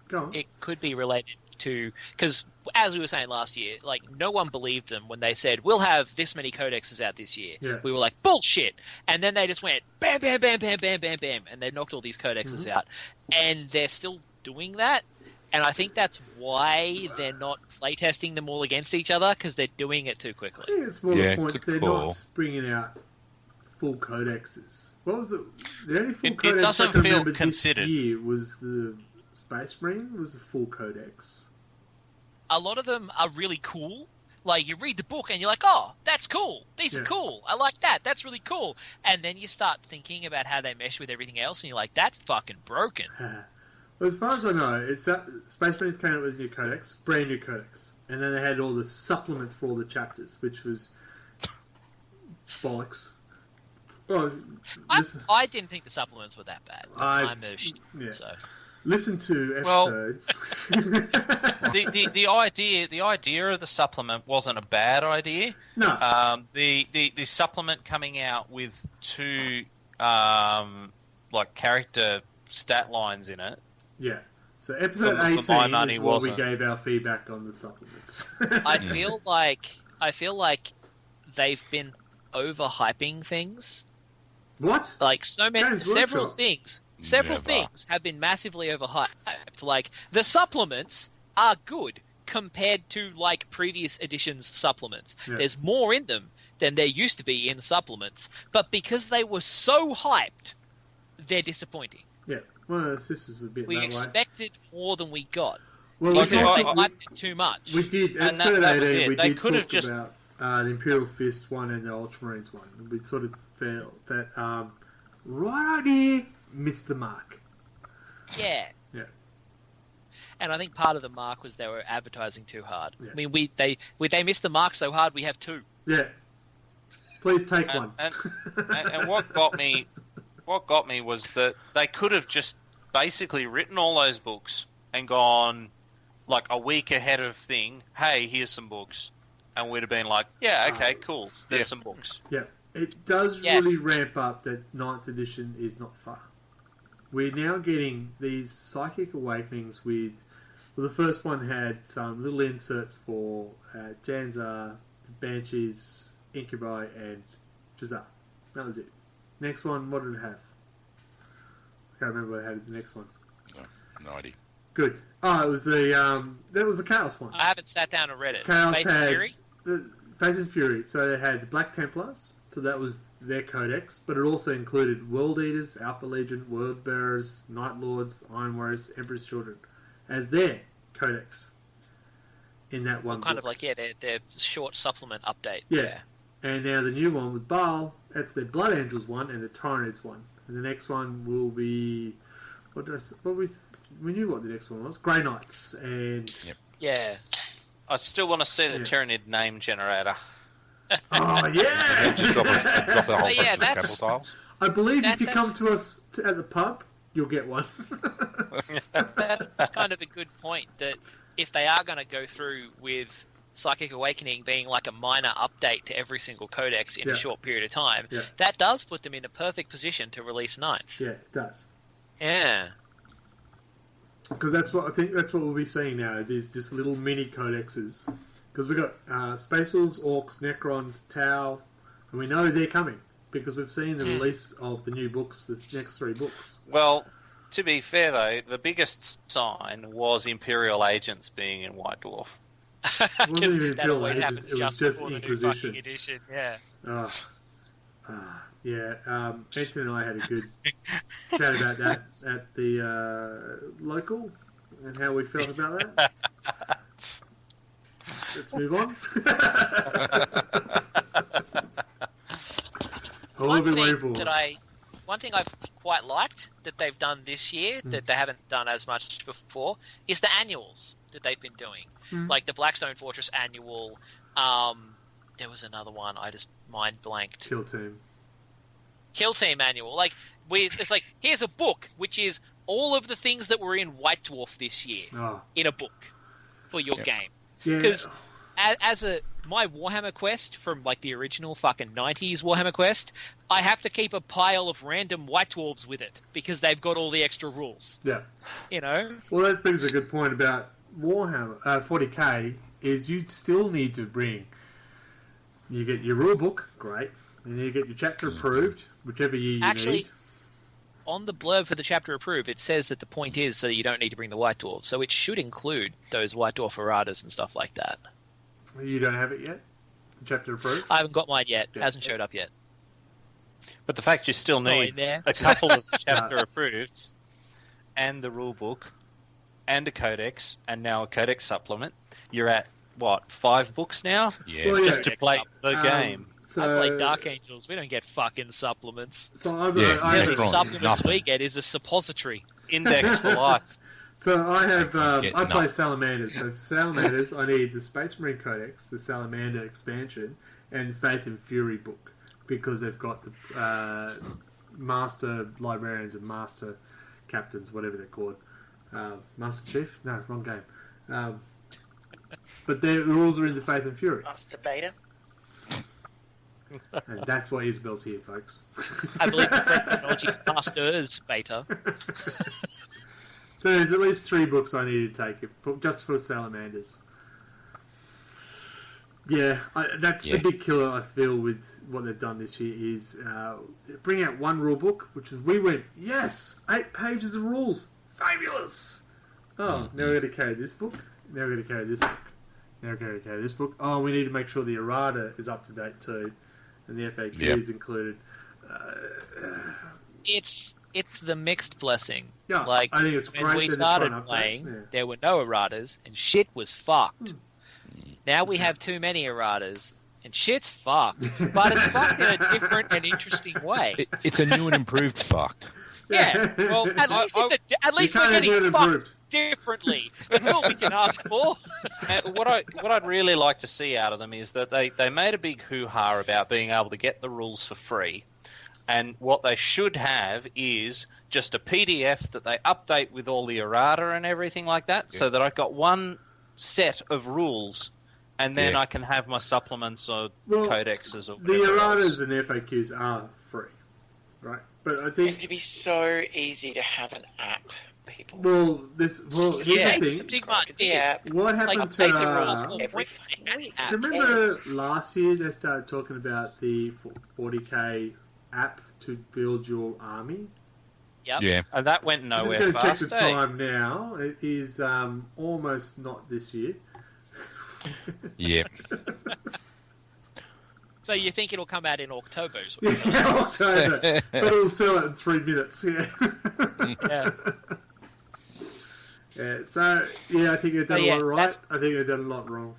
go on. it could be related to, because as we were saying last year, like, no one believed them when they said we'll have this many codexes out this year. Yeah. We were like, bullshit, and then they just went bam, bam, bam, bam, bam, bam, bam, and they knocked all these codexes out, and they're still doing that. And I think that's why they're not playtesting them all against each other, because they're doing it too I quickly. think it's more Yeah, the point good they're call. not bringing out full codexes. What was the only full It codex doesn't I can feel remember considered. this year was the Space Marine was the full codex. A lot of them are really cool. Like, you read the book and you're like, oh, that's cool. These are cool. I like that. That's really cool. And then you start thinking about how they mesh with everything else, and you're like, that's fucking broken. Well, as far as I know, it's that Space Marines came out with a new codex, brand new codex, and then they had all the supplements for all the chapters, which was bollocks. Oh, listen, I didn't think the supplements were that bad. I- I'm a yeah. so. listen to Well- episode. the idea of the supplement wasn't a bad idea. No. The supplement coming out with two like character stat lines in it. Yeah. So episode For my 18 money is what we wasn't. gave our feedback on the supplements. I feel like they've been overhyping things. What? Like several Workshop. things Never. have been massively overhyped. Like the supplements are good compared to like previous editions supplements. Yeah. There's more in them than there used to be in supplements, but because they were so hyped, they're disappointing. Yeah. Well, this is a bit We that way. expected more than we got Well, we because did, they hyped it too much. we did And episode that was 18, it. we They did could have talk just- about the Imperial Fist one and the Ultramarines one. We sort of felt that right idea missed the mark. Yeah. Yeah. And I think part of the mark was they were advertising too hard. Yeah. I mean, they missed the mark so hard we have two. Yeah. Please take one. And what got me was that they could have just basically written all those books and gone like a week ahead of thing. Hey, here's some books, and we'd have been like, yeah, okay, cool. There's some books. Yeah. It does Yeah. really ramp up that 9th edition is not far. We're now getting these psychic awakenings with... Well, the first one had some little inserts for Janzar, the Banshees, Incubi, and Jazar. That was it. Next one, what did it have? I can't remember what it had the next one. No idea. Good. Oh, it was that was the Chaos one. I haven't sat down and read it. Chaos Faith and had Fury? the Faith and Fury. So they had the Black Templars. So that was their codex, but it also included World Eaters, Alpha Legion, World Bearers, Night Lords, Iron Warriors, Emperor's Children as their codex in that one. Kind book. of like, yeah, their short supplement update. Yeah. And now the new one with Baal, that's the Blood Angels one and the Tyranids one. And the next one will be... we knew what the next one was. Grey Knights and... Yeah. I still want to see the Yeah. Tyranid name generator. Oh, yeah! Just drop a whole bunch Yeah, of that's- capital tiles. I believe if That- you that's- come to us at the pub, you'll get one. That's kind of a good point, that if they are going to go through with Psychic Awakening being like a minor update to every single codex in Yeah. a short period of time, Yeah. that does put them in a perfect position to release 9th. Yeah, it does. Yeah. Because that's what I think. That's what we'll be seeing now. Is these just little mini codexes. Because we got Space Wolves, Orcs, Necrons, Tau, and we know they're coming because we've seen the release of the new books, the next 3 books. Well, to be fair though, the biggest sign was Imperial agents being in White Dwarf. It wasn't even that Imperial always Ages, happens it was just before the new Inquisition. fucking edition. Yeah. Yeah, Anton and I had a good chat about that at the local and how we felt about that. Let's move on. One thing I've quite liked that they've done this year that they haven't done as much before is the annuals that they've been doing, like the Blackstone Fortress annual. There was another one I just mind blanked. Kill Team annual. Like it's like here's a book which is all of the things that were in White Dwarf this year in a book for your game. Because as my Warhammer Quest from like the original fucking 90s Warhammer Quest, I have to keep a pile of random White Dwarves with it because they've got all the extra rules. Yeah. You know? Well, that brings a good point about Warhammer 40k is you still need to bring... You get your rule book, great, and then you get your chapter approved, whichever year you need. On the blurb for the chapter approved, it says that the point is so that you don't need to bring the White Dwarves, so it should include those White Dwarf erratas and stuff like that. You don't have it yet? The chapter approved? I haven't got mine yet. It hasn't showed up yet. But the fact you still not need in there. a couple of chapter approved and the rule book and a codex and now a codex supplement, you're at what, 5 books now? Yeah. Well, Just to play the game. So, I play Dark Angels. We don't get fucking supplements. So I The only Necron, supplements nothing. we get is a suppository. Index for life. So I have Get I play nothing. Salamanders. So for Salamanders, I need the Space Marine Codex, the Salamander expansion, and Faith and Fury book because they've got the Master Librarians and Master Captains, whatever they're called. Master Chief? No, wrong game. But the rules are in the Faith and Fury. Master Beta. And that's why Isabel's here, folks. I believe the correct terminology is Masters Beta. So there's at least 3 books I need to take just for Salamanders. Yeah, that's the big killer I feel with what they've done this year is bring out one rule book, which is we went, yes, 8 pages of rules, fabulous. Oh, now we're going to carry this book, now we're going to carry this book, now we're going to carry this book. Oh, we need to make sure the errata is up to date too, and the FAQ is included. It's the mixed blessing. Yeah, like I think it's great when we that they're trying started to update, playing, there were no erratas, and shit was fucked. Now we have too many erratas, and shit's fucked. But it's fucked in a different and interesting way. It's a new and improved fuck. Yeah, well, at least we're getting fucked differently. That's all we can ask for. What I'd really like to see out of them is that they made a big hoo-ha about being able to get the rules for free. And what they should have is just a PDF that they update with all the errata and everything like that, so that I've got one set of rules, and then I can have my supplements or codexes or whatever. The erratas else. and FAQs are free, right? But I think It'd be so easy to have an app, people. here's the thing. Yeah. What happened Like, to? take the rules all every fucking fucking week. app. Do you remember last year they started talking about the 40k app to build your army? Yep. Yeah. And that went I'm just nowhere going to check fast. the time now. It is almost not this year. Yeah. So you think it'll come out in October? Is what you're Yeah, October. But it'll sell it in 3 minutes. Yeah. yeah. Yeah. So I think they've done a lot right. that's- I think they've done a lot wrong.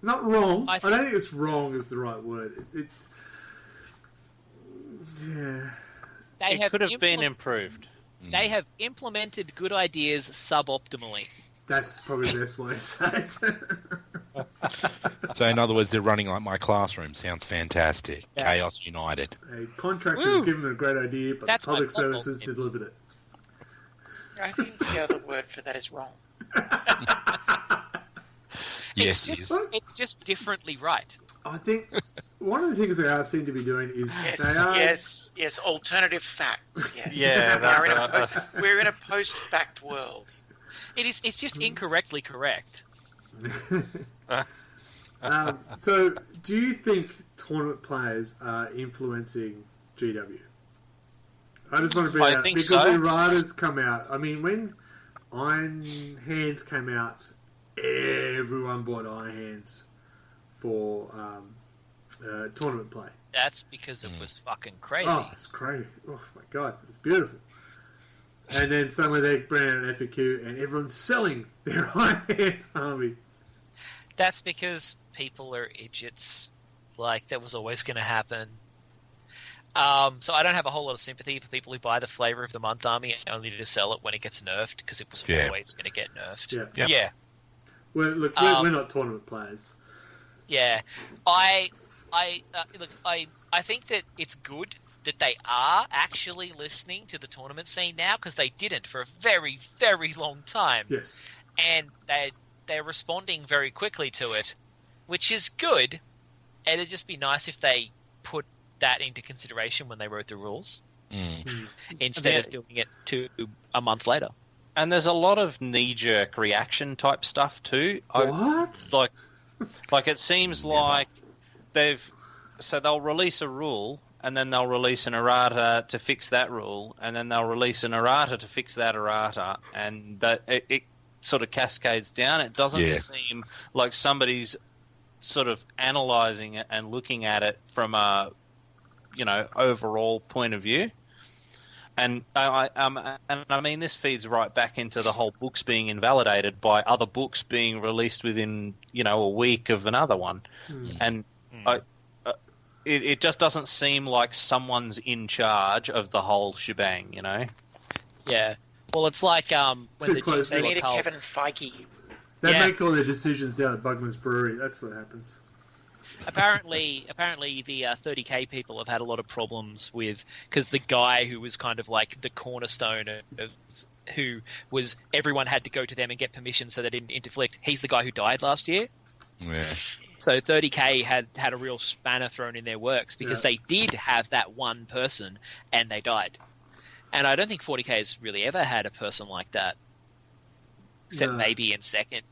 Not wrong. I don't think it's wrong is the right word. It's It could have been improved. They have implemented good ideas suboptimally. That's probably the best way to say it. So in other words, they're running like my classroom. Sounds fantastic. Yeah. Chaos United. A contractor's given it a great idea, but That's public my football services team. delivered it. I think the other word for that is wrong. Yes, it's it is. it's just differently right. I think one of the things they seem to be doing is they are... Yes, alternative facts. Yes. Yeah, that's We're in a post-fact world. It's just incorrectly correct. So, do you think tournament players are influencing GW? I just want to bring I that up think because so. the erratas come out. I mean, when Iron Hands came out, everyone bought Iron Hands for tournament play. That's because it was fucking crazy. Oh, it's crazy! Oh my god, it's beautiful. And then suddenly they bring out an FAQ, and everyone's selling their Iron Hands army. That's because people are idiots. Like, that was always going to happen. So I don't have a whole lot of sympathy for people who buy the Flavor of the Month army only to sell it when it gets nerfed, because it was always going to get nerfed. Yeah. Yeah. We're not tournament players. Yeah. I think that it's good that they are actually listening to the tournament scene now, because they didn't for a very, very long time. Yes. And they're responding very quickly to it, which is good. And it'd just be nice if they put that into consideration when they wrote the rules, instead of doing it a month later. And there's a lot of knee-jerk reaction type stuff too. What? Like it seems like they'll release a rule, and then they'll release an errata to fix that rule, and then they'll release an errata to fix that errata, and that it sort of cascades down. It doesn't seem like somebody's sort of analysing it and looking at it from a overall point of view. And I mean, this feeds right back into the whole books being invalidated by other books being released within a week of another one, and it just doesn't seem like someone's in charge of the whole shebang, Yeah. Well, it's like when the close. They GC need a called- Kevin Feige. They Yeah. make all their decisions down at Bugman's Brewery. That's what happens. Apparently, the 30k people have had a lot of problems with, because the guy who was kind of like the cornerstone of who was everyone had to go to them and get permission so they didn't interflict. He's the guy who died last year. Yeah. So 30K had a real spanner thrown in their works because they did have that one person and they died. And I don't think 40K has really ever had a person like that, except maybe in second.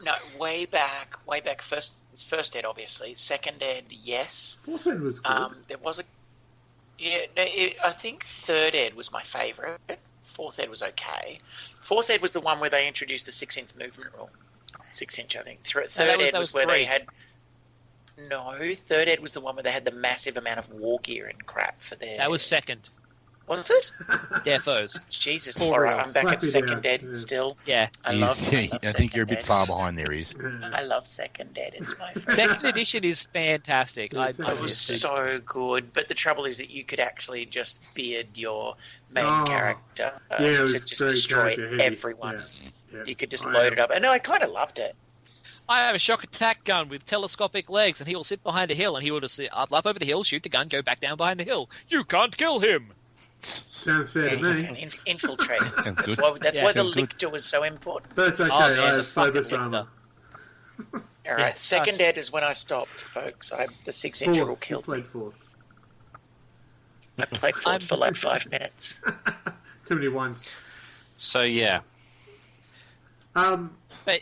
No, way back, first ed, obviously. Second ed, yes. Fourth ed was good. There was I think third ed was my favourite. Fourth ed was okay. Fourth ed was the one where they introduced the 6-inch movement rule. 6-inch, I think. Third ed was where they had... No, third ed was the one where they had the massive amount of war gear and crap for their... That was second. Was it? Defos. Jesus, alright, I'm back at second ed still. Yeah. I think you're a bit far behind there, Is. I love second ed, it's my favourite. Second edition is fantastic. Yeah, It was so good, but the trouble is that you could actually just beard your main character it to was just very destroy character-heavy. everyone. Yeah. You could just load it up. And no, I kind of loved it. I have a shock attack gun with telescopic legs, and he will sit behind a hill, and he will just up over the hill, shoot the gun, go back down behind the hill. You can't kill him. Sounds fair to me. Infiltrators. That's why the lictor was so important. But it's okay, I have focus armor. All right, second ed is when I stopped, folks. The 6-inch rule killed me. Played fourth. I played fourth for like 5 minutes. Too many ones. So, yeah. But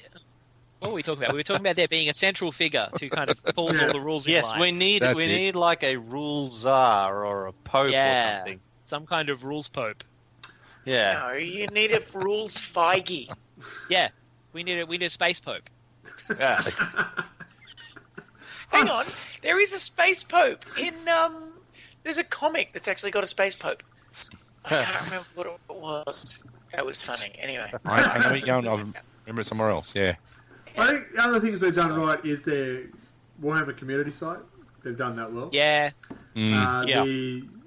what were we talking about? We were talking about there being a central figure to kind of pulls all the rules in line. Yes, we need like a rule czar or a pope or something. Some kind of rules pope. Yeah. No, you need a rules Feige. Yeah, we need a space pope. Yeah. Hang on, there is a space pope in there's a comic that's actually got a space pope. I can't remember what it was. That was funny. Anyway. I know where you're going. I remember it somewhere else. Yeah. I think the other things they've done right is their Warhammer community site. They've done that well. Yeah.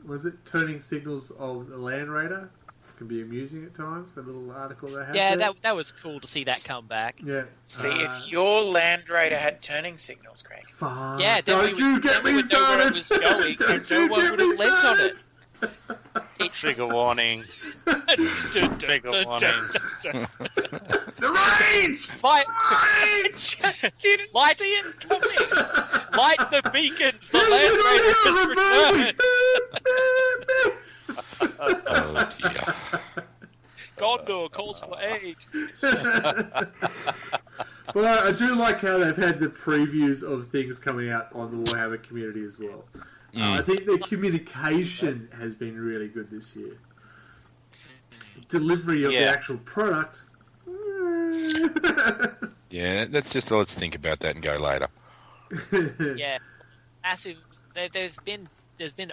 Was it turning signals of the Land Raider? Can be amusing at times. The little article they had. Yeah, there. that was cool to see that come back. Yeah. See, if your Land Raider had turning signals, Craig. Fuck. Yeah, don't you get me started. And no one would have lent on it. Trigger warning. Trigger warning. The range! Fight! Just didn't Light see it coming. Light the beacons! The Land Raider has returned! Oh dear. Gondor calls for aid. Well, I do like how they've had the previews of things coming out on the Warhammer community as well. I think the communication has been really good this year. Delivery of the actual product. Yeah, let's think about that and go later. Yeah, massive. There's been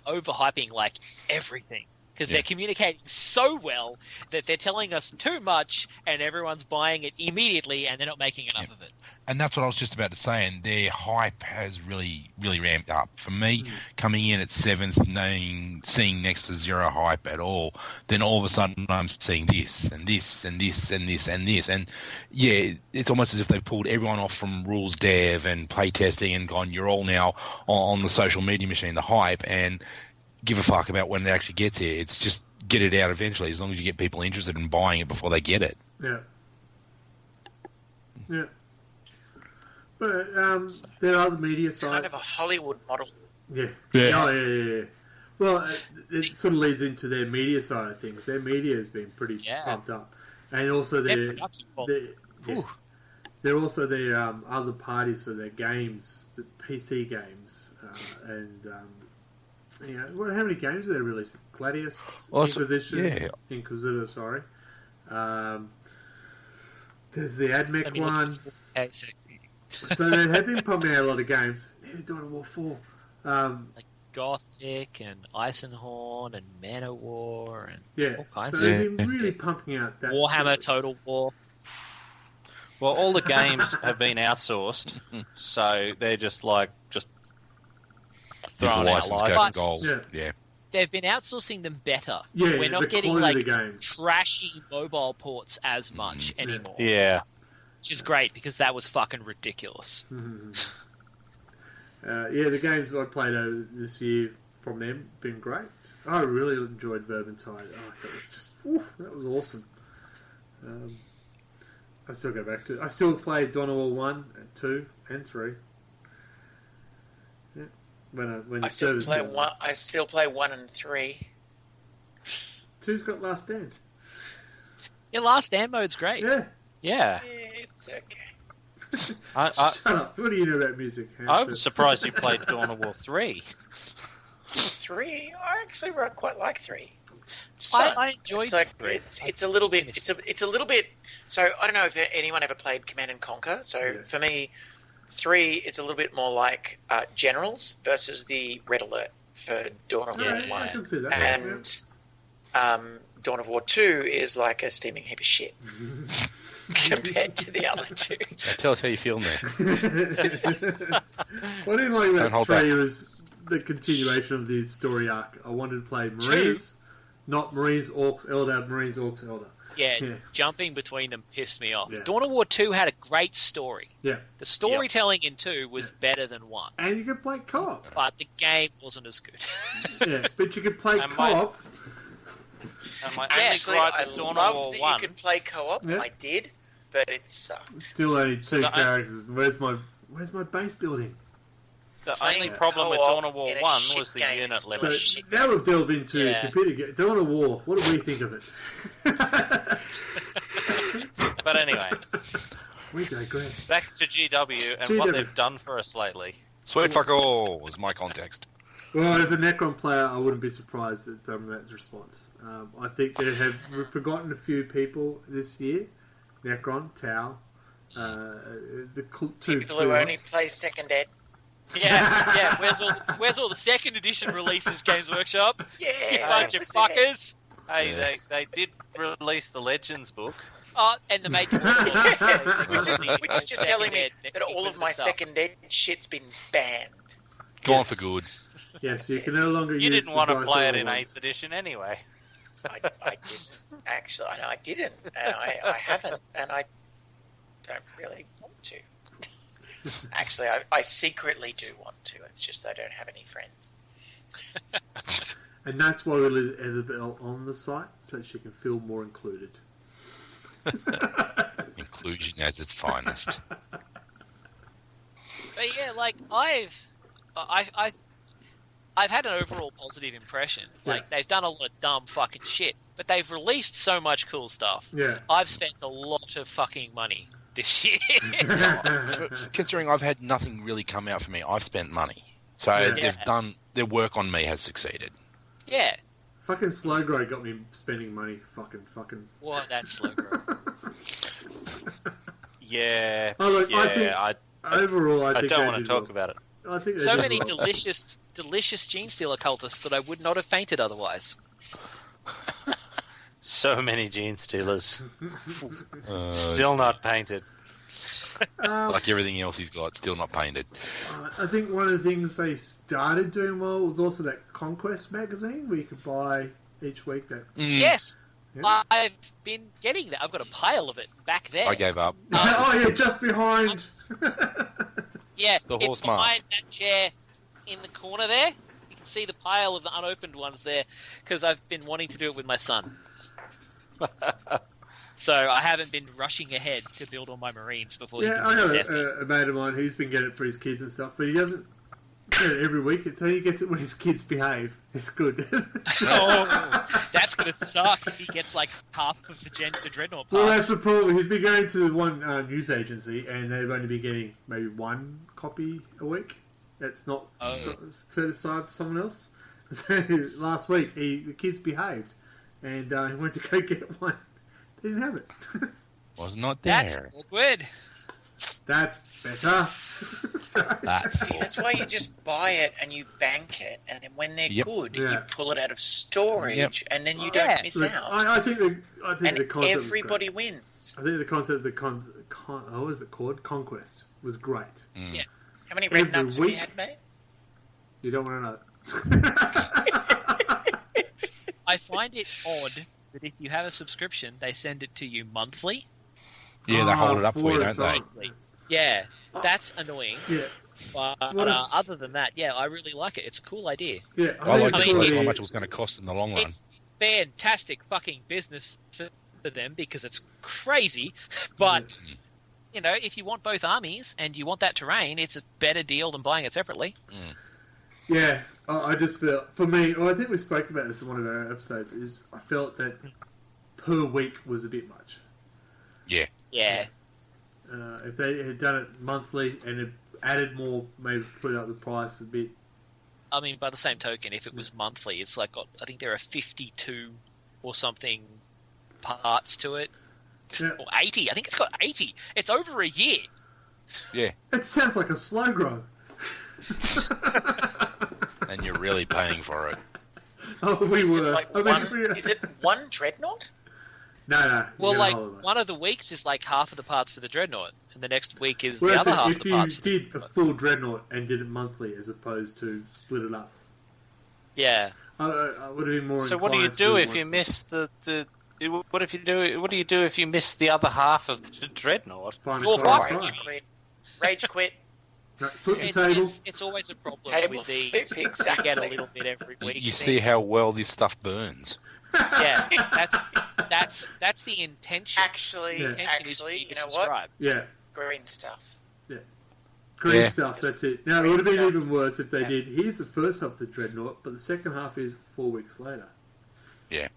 overhyping like everything because they're communicating so well that they're telling us too much, and everyone's buying it immediately, and they're not making enough of it. And that's what I was just about to say, and their hype has really, really ramped up. For me, coming in at 7th, seeing next to zero hype at all, then all of a sudden I'm seeing this, and this, and this, and this, and this. And yeah, it's almost as if they've pulled everyone off from rules dev and playtesting and gone, you're all now on the social media machine, the hype, and give a fuck about when it actually gets here. It's just get it out eventually, as long as you get people interested in buying it before they get it. Yeah. Yeah. But there are the media side. Kind of a Hollywood model. Yeah. Yeah. Well, it sort of leads into their media side of things. Their media has been pretty pumped up, and also they're also their other parties, so their games, the PC games, and how many games are they releasing? Gladius, Inquisitor. Sorry. There's the AdMech one. So they have been pumping out a lot of games. They're doing War 4. Like Gothic and Eisenhorn and Manowar and all kinds so they've been really pumping out that Warhammer Total War. Well, all the games have been outsourced, so they're just throwing out license goals. Yeah. They've been outsourcing them better. Yeah, we're not the getting quality like of the games. trashy mobile ports as much anymore. Yeah. Which is great because that was fucking ridiculous. The games I played over this year, from them been great. I really enjoyed Vermintide. That was awesome. I still go back to. I still play Dawn of War 1, 2, and 3. Yeah. When the servers go. I still play 1 and 3. 2's got Last Stand. Yeah, Last Stand mode's great. Yeah. It's okay. Shut up. What do you know about music? I'm surprised you played Dawn of War 3. 3? I actually quite like 3. It's fun. I enjoyed it's like, 3. It's a little bit. It's a little bit. So I don't know if anyone ever played Command and Conquer. So yes. For me, 3 is a little bit more like Generals versus the Red Alert for Dawn of War 1. I can see that. And Dawn of War 2 is like a steaming heap of shit compared to the other 2. Tell us how you feel, man. What I didn't like about 3 was the continuation of the story arc. I wanted to play Marines, not Marines, Orcs, Eldar, Marines, Orcs, Eldar. Yeah, jumping between them pissed me off. Yeah. Dawn of War 2 had a great story. Yeah. The storytelling in 2 was better than 1. And you could play co-op. But the game wasn't as good. Yeah, but you could play co-op. Actually, I loved that you could play co-op. Yeah. I did, but it sucked. Still only 2 characters. Where's my base building? The only problem with Dawn of War 1 was the unit limit. So now we've delved into computer games. Dawn of War. What do we think of it? But anyway, we digress. back to GW and what they've done for us lately. Sweet fuck all was my context. Well, as a Necron player, I wouldn't be surprised at that response. I think we've forgotten a few people this year. Necron, Tau, the 2 people who only play second ed. Yeah. Where's all the second edition releases, Games Workshop? Yeah, You bunch of fuckers. Hey, they did release the Legends book. Oh, and the mate which is just telling me that all of my second ed shit's been banned. Gone for good. Yes, you can no longer use. You didn't want to play it in ones. 8th edition anyway. I didn't actually. I didn't, and I haven't, and I don't really want to. Actually, I secretly do want to. It's just I don't have any friends. And that's why we let Isabel on the site, so that she can feel more included. Inclusion as its finest. But yeah, like I've had an overall positive impression. Like they've done a lot of dumb fucking shit, but they've released so much cool stuff. Yeah, I've spent a lot of fucking money this year. Considering I've had nothing really come out for me, I've spent money. So they've done their work on me has succeeded. Yeah. Fucking Slowgrow got me spending money. Fucking. What? That's Slowgrow. Yeah. Oh, look, yeah. Overall, I think don't want to talk about it. I think so many delicious Gene Stealer cultists that I would not have fainted otherwise. So many Gene Stealers. Still not painted. Like everything else he's got, still not painted. I think one of the things they started doing well was also that Conquest magazine where you could buy each week that. Yes. Yeah. I've been getting that. I've got a pile of it back there. I gave up. Oh yeah, just behind. Yeah, The it's horse mark. behind that chair in the corner there. You can see the pile of the unopened ones there because I've been wanting to do it with my son. So I haven't been rushing ahead to build all my Marines before. Yeah, I have a mate of mine who's been getting it for his kids and stuff, but he doesn't get it every week. It's only gets it when his kids behave. It's good. Oh, that's gonna suck if he gets like half of the Dreadnought parts. Well, that's the problem. He's been going to one news agency, and they've only been getting maybe 1 copy a week. That's not set aside for someone else. So last week, the kids behaved, and he went to go get one. They didn't have it. Was not there. That's awkward. That's better. That's why you just buy it and you bank it, and then when they're good, you pull it out of storage, and then you don't miss out. I think the concept everybody wins. I think the concept of what is it called? Conquest was great. Yeah. How many red nuts have you had, mate? You don't want to know. I find it odd that if you have a subscription, they send it to you monthly. Yeah, they hold it up for you, don't they? Yeah, that's annoying. Yeah, But What if- other than that, yeah, I really like it. It's a cool idea. Yeah, I like it's to a cool know idea. how much it was going to cost in the long run. It's fantastic fucking business for them because it's crazy. But, you know, if you want both armies and you want that terrain, it's a better deal than buying it separately. Yeah, I just felt, for me, well, I think we spoke about this in one of our episodes, is I felt that per week was a bit much. Yeah. Yeah. If they had done it monthly and had added more, maybe put up the price a bit. I mean, by the same token, if it was monthly, it's like, I think there are 52 or something parts to it. Yeah. Or 80. I think it's got 80. It's over a year. Yeah. It sounds like a slow grow. And you're really paying for it. Oh, we Is it were. like I mean, one? Is it one dreadnought? No. you Well, get a like, whole lot. one of the weeks is like half of the parts for the Dreadnought, and the next week is Well, the other half if of the you parts. did a full dreadnought and did it monthly as opposed to split it up, Yeah. I would have been more. So what do you inclined to do it if you once. miss What do you do if you miss the other half of the dreadnought? Find a Well, correct fuck time. Rage quit. Rage quit. No, flip the table. It's always a problem Table with these. flip, You exactly. get a little bit every week. You see how well this stuff burns. Yeah, that's the intention. Actually, Yeah. Intention is actually, you you know what? subscribe. Yeah, Green stuff. green Yeah. stuff. That's it. Now it would have been Green stuff. even worse if they Yeah. did. Here's the first half of the dreadnought, but the second half is 4 weeks later. Yeah.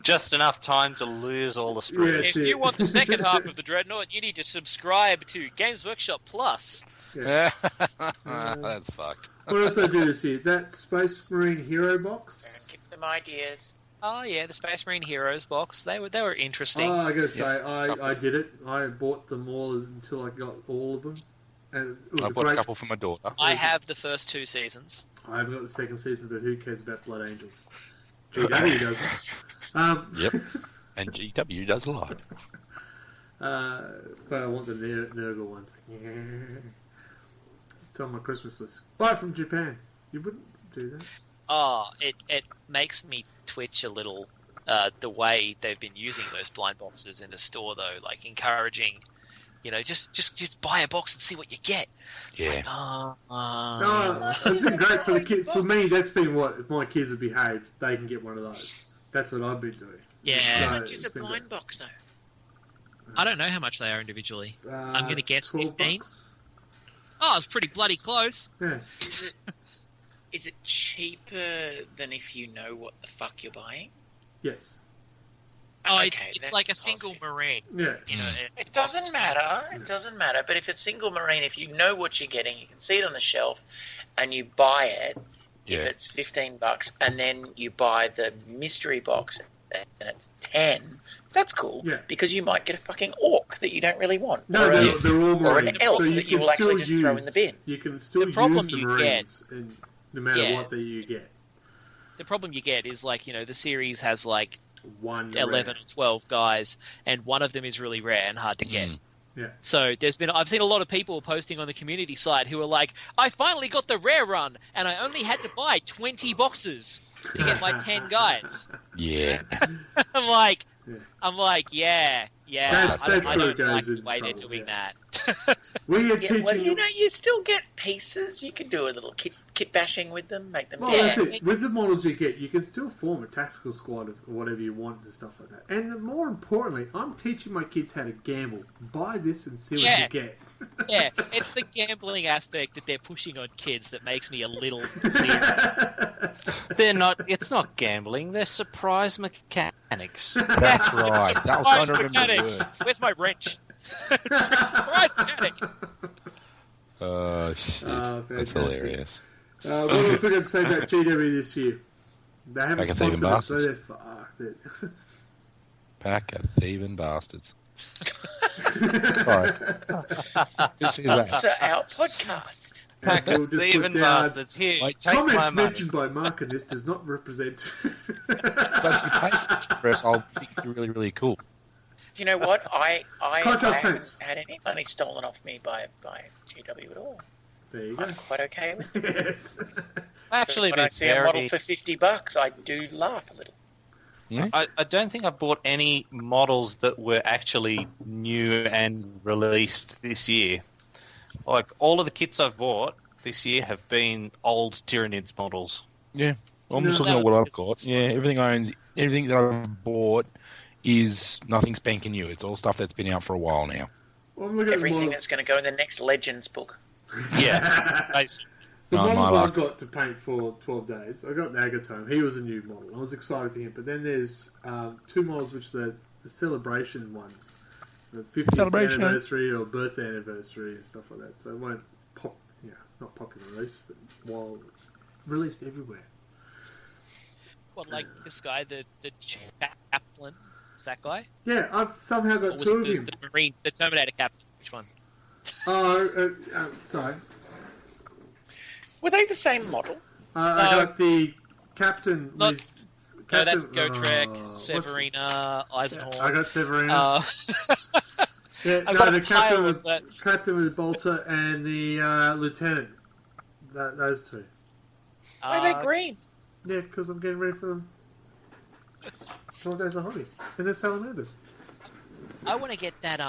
Just enough time to lose all the springs. Yeah. If That's you it. want the second half of the Dreadnought, you need to subscribe to Games Workshop Plus. That's fucked. What else did I do this year? That Space Marine Hero box. Give them ideas. Oh yeah, the Space Marine Heroes box. They were interesting. Oh, I gotta say, I did it. I bought them all until I got all of them, and it was I a bought great. a couple for my daughter. I have the first 2 seasons. I haven't got the second season, but who cares about Blood Angels? GW doesn't. Yep. And GW does a lot. But I want the Nurgle ones. It's on my Christmas list. Buy it from Japan. You wouldn't do that. Oh, it makes me twitch a little. The way they've been using those blind boxes in the store, though, like encouraging, you know, just buy a box and see what you get. Yeah. No, it's been great for the kids. For me, that's been what, if my kids have behaved, they can get one of those. That's what I've been doing. Yeah. So, How much is a it's been blind box, though? I don't know how much they are individually. great. I'm gonna guess 12 15. bucks. Oh, it's pretty bloody close. Yeah. Is it cheaper than if you know what the fuck you're buying? Yes. Oh, Okay, it's that's like a single positive. Marine. Yeah. You know, It doesn't matter. It doesn't matter. But if it's single marine, if you know what you're getting, you can see it on the shelf, and you buy it. If Yeah. it's $15, and then you buy the mystery box, and it's 10. That's cool. Yeah. Because you might get a fucking orc that you don't really want. No, or they're, a, they're all or an Marines. elf so you that can you will still actually just throw in use, the bin. You can still The problem use the you Marines, and no matter Yeah. what you get. the problem you get is like, you know, the series has like One 11 rare. or 12 guys, and one of them is really rare and hard to get. Yeah. So I've seen a lot of people posting on the community site who are like, I finally got the rare run, and I only had to buy 20 boxes to get my 10 guys. Yeah. I'm like, Yeah. yeah. That's I where it don't like goes the in way they're trouble, doing yeah. that. We are Yeah, teaching well, you them. know, you still get pieces. You can do a little kit bashing with them, make them. Well, Yeah. that's it. With the models you get, you can still form a tactical squad of whatever you want and stuff like that. And more importantly, I'm teaching my kids how to gamble. Buy this and see what Yeah. you get. Yeah, it's the gambling aspect that they're pushing on kids that makes me a little weird. They're not. It's not gambling. They're surprise mechanics. That's right. That was Surprise kind of the mechanics. word. Where's my wrench? Surprise mechanic. Oh, shit. Oh, That's fantastic. hilarious. What else we got to say about GW this year? They haven't Pack of thieving sponsored us, so bastards. they're fucked. It. Pack of thieving bastards. Sorry. This is that. So our podcast. Pack We'll of just put thieving down, bastards. Here, Like, take my comments money. mentioned by Mark in this does not represent. But if you pay for us, I'll think you're really, really cool. Do you know what? I Contrast haven't paints. had any money stolen off me by GW at all. There you go. I'm quite okay with it. Yes. Actually, When I been see a model very. for $50, I do laugh a little. I don't think I've bought any models that were actually new and released this year. Like, all of the kits I've bought this year have been old Tyranids models. Yeah. I'm just looking at what I've got. Yeah, everything that I've bought is nothing spanking new. It's all stuff that's been out for a while now. Well, I'm looking Everything at that's going to go in the next Legends book. Yeah, basically. the No, models my I've luck. got to paint for 12 days. I got the Agatome. He was a new model. I was excited for him. But then there's two models, which are the celebration ones. The 50th Celebration. anniversary or birthday anniversary and stuff like that. So it won't not popular release, but released everywhere. What, like this guy, the Chaplain? Is that guy? Yeah, I've somehow Or got was two it of him. the Marine, the Terminator Captain? Which one? Sorry. Were they the same model? I got the captain Not- with... No, that's Captain- Gotrek, what's- Severina, Eisenhorn. I got Severina. Yeah, I've no, got the a pile of captain with Bolter and the lieutenant. Those two. Why are they green? Yeah, because I'm getting ready for 12 days of hobby. And there's salamanders. I want to get that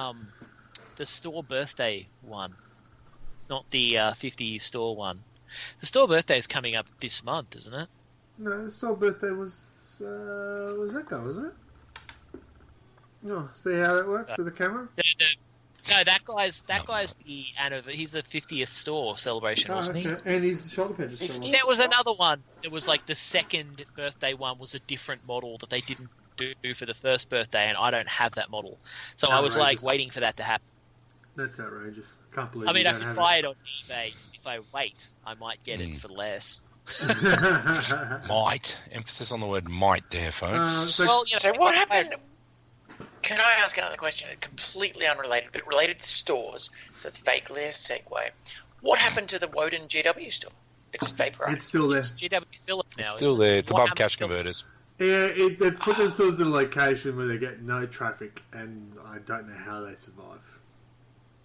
the store birthday one, not the 50 store one. The store birthday is coming up this month, isn't it? No, the store birthday was that guy, wasn't it? Oh, see how that works with the camera? No, that guy's the he's the 50th store celebration, wasn't he? And his shoulder pad is still on. There was another one. It was like the second birthday one was a different model that they didn't do for the first birthday, and I don't have that model. So I was like Outrageous. waiting for that to happen. That's outrageous. Can't believe I mean, you I don't could have buy it on eBay. If I wait, I might get it for less. Might. Emphasis on the word might there, folks. Well, you know, So if what I- happened? Can I ask another question? Completely unrelated, but related to stores. So it's vaguely a segue. What happened to the Woden GW store? It's just vaporized. It's still there. It's GW Phillip now. It's still isn't it? there. It's What above happened cash to Phillip? converters. Yeah, they put themselves in a location where they get no traffic, and I don't know how they survive.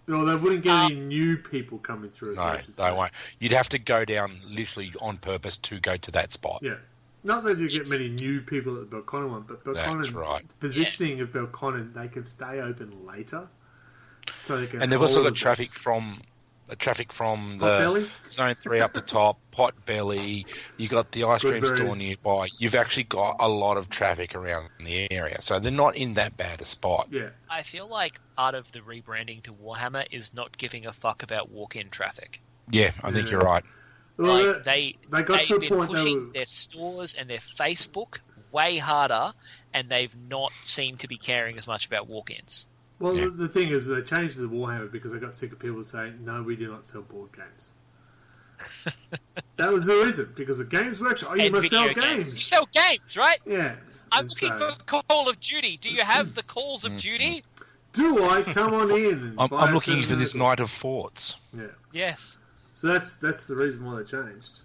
Well, they wouldn't get any new people coming through. As No, I should say. they won't. You'd have to go down literally on purpose to go to that spot. Yeah. Not that you get many new people at the Belconnen one, but Belconnen, That's right. the positioning of Belconnen, they can stay open later. So they can And they've also hold got traffic events. from the Potbelly? Zone 3 up the top, Potbelly. You got the ice cream Goodberries. store nearby. You've actually got a lot of traffic around the area. So they're not in that bad a spot. Yeah. I feel like part of the rebranding to Warhammer is not giving a fuck about walk-in traffic. Yeah, I think Yeah. you're right. Well, Like they got they've to a been point they pushing were- their stores and their Facebook way harder, and they've not seemed to be caring as much about walk-ins. Well, Yeah. the thing is, they changed the Warhammer because they got sick of people saying, "No, we do not sell board games." That was the reason, because the Games Workshop, you And must video sell games. You sell games, right? Yeah. I'm And looking so, for Call of Duty. Do you have the Calls of Duty? do I come on in? And buy I'm a looking certain for this article? Knight of Forts. Yeah. Yes. So that's the reason why they changed.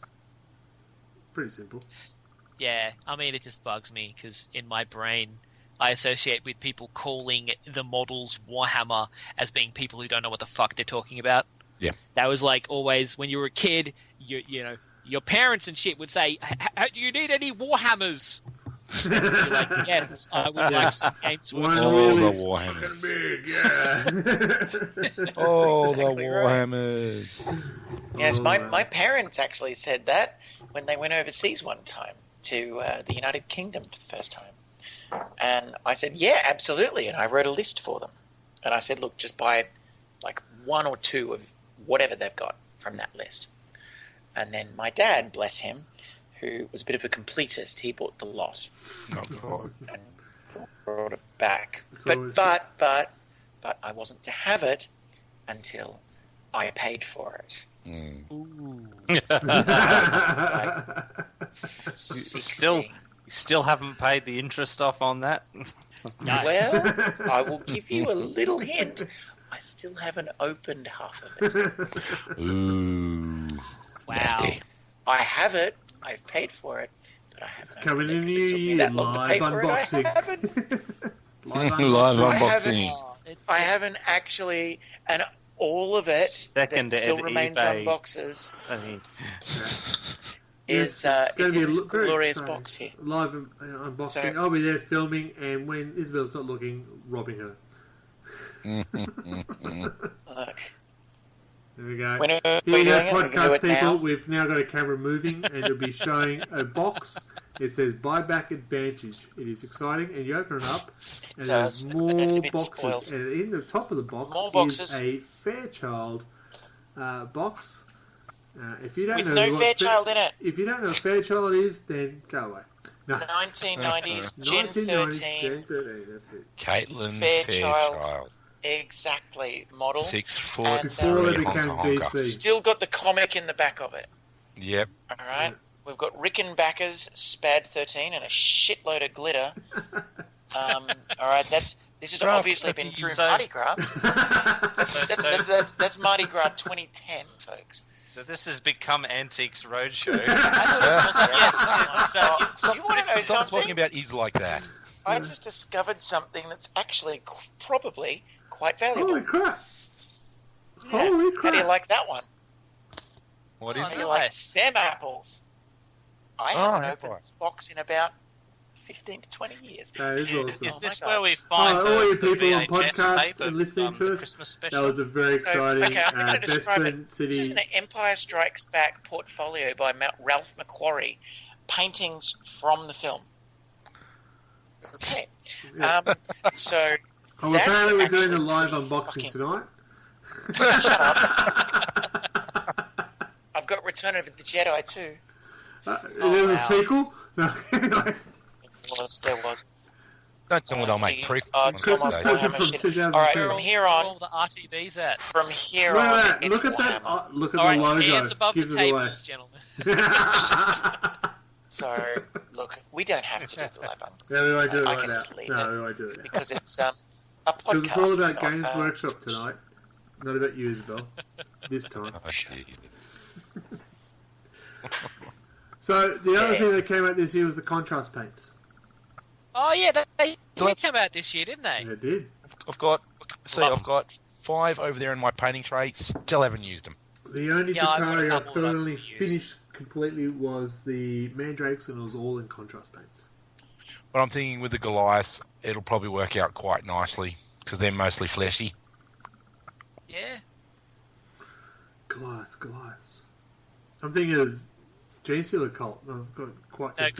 Pretty simple. Yeah, I mean, it just bugs me because in my brain, I associate with people calling the models Warhammer as being people who don't know what the fuck they're talking about. Yeah. That was like always when you were a kid, you know, your parents and shit would say, "Do you need any Warhammers?" You're like, "Yes, I would like some Games One Workshop." Oh, really the Warhammers. fucking big, yeah. Oh, the Exactly right. Warhammers. Yes, Oh, my parents actually said that when they went overseas one time to the United Kingdom for the first time. And I said, yeah, absolutely. And I wrote a list for them. And I said, look, just buy like one or two of whatever they've got from that list. And then my dad, bless him, who was a bit of a completist, he bought the lot Oh, God. and brought it back. So it's- But I wasn't to have it until I paid for it. Ooh. Still haven't paid the interest off on that. Nice. Well, I will give you a little hint. I still haven't opened half of it. Ooh. Wow. Nasty. I have it. I've paid for it, but I haven't. It's coming opened in it the 'cause it new took me year. that long to Live pay for it. I unboxing. haven't. Live Live unboxing. I haven't. unboxing. Oh, I haven't actually, and all of it Second that still ed remains eBay. on boxes I mean, is It's gonna in be this very glorious exciting. box here. Live unboxing. So- I'll be there filming, and when Isabel's not looking, robbing her. Look, There we go. When are Here we you go, doing it? We can do podcast it people. now. We've now got a camera moving, and it'll be showing a box. It says buyback advantage. It is exciting, and you open it up, and there's does. more It's a bit boxes. spoiled. And in the top of the box More is boxes. a Fairchild box. If you don't With know no what Fairchild in it. if you don't know what Fairchild is, then go away. No, 1990s, Gen 1990 13. Gen 13. That's it. Caitlin Fairchild. Fairchild. Exactly. Model. 6 foot. And, Before they three became honker. DC. Still got the comic in the back of it. Yep. Alright. We've got Rickenbacker's Spad 13 and a shitload of glitter. Alright, this has obviously been through so- Mardi Gras. That's Mardi Gras 2010, folks. So this has become Antiques Roadshow. Yes, you want to know Stop something? talking about is like that. I just discovered something that's actually probably quite valuable. Holy crap! Yeah. Holy How do you crap! like that one? What Oh, is How it? do you like Nice. Sam apples? I Oh, haven't yeah, opened boy. this box in about 15 to 20 years. That is awesome. Is this my where God. we find all the you people on VHS podcasts tape and of, listening to the us, Christmas special? That was a very exciting okay, I'm going to describe Bestman it. This is City. an Empire Strikes Back portfolio by Ralph McQuarrie. Paintings from the film. Okay. So... Oh, that's apparently we're doing a actually live pretty unboxing fucking- tonight. Shut up. I've got Return of the Jedi too. There's wow. a sequel? No, anyway. There was. Don't tell me they'll make Tom prequels. Christmas Warhammer present from shit. 2002. Alright, Where from all- here where on, all the RTBs at? from here Look on, at that! it's Look at that! Warhammer. Oh, look at All the right, logo. hands above Gives the it away. tables, gentlemen. So, look, we don't have to do the lab Yeah, we won't do it I right can now. just leave No, it we won't do it now. because it's a podcast. Because it's all about not, Games Workshop tonight. Not about you, Isabel. This time. Oh, jeez. So, the other Yeah. thing that came out this year was the contrast paints. Oh yeah, they did come out this year, didn't they? They did. I've got Love I've got 5 over there in my painting tray. Still haven't used them. The only Yeah, I've got a Takari I couple that finally I've used. finished completely was the Mandrakes, and it was all in contrast paints. But I'm thinking with the Goliaths, it'll probably work out quite nicely because they're mostly fleshy. Yeah. Goliaths. I'm thinking of Genestealer Cult. I've got quite No, confused.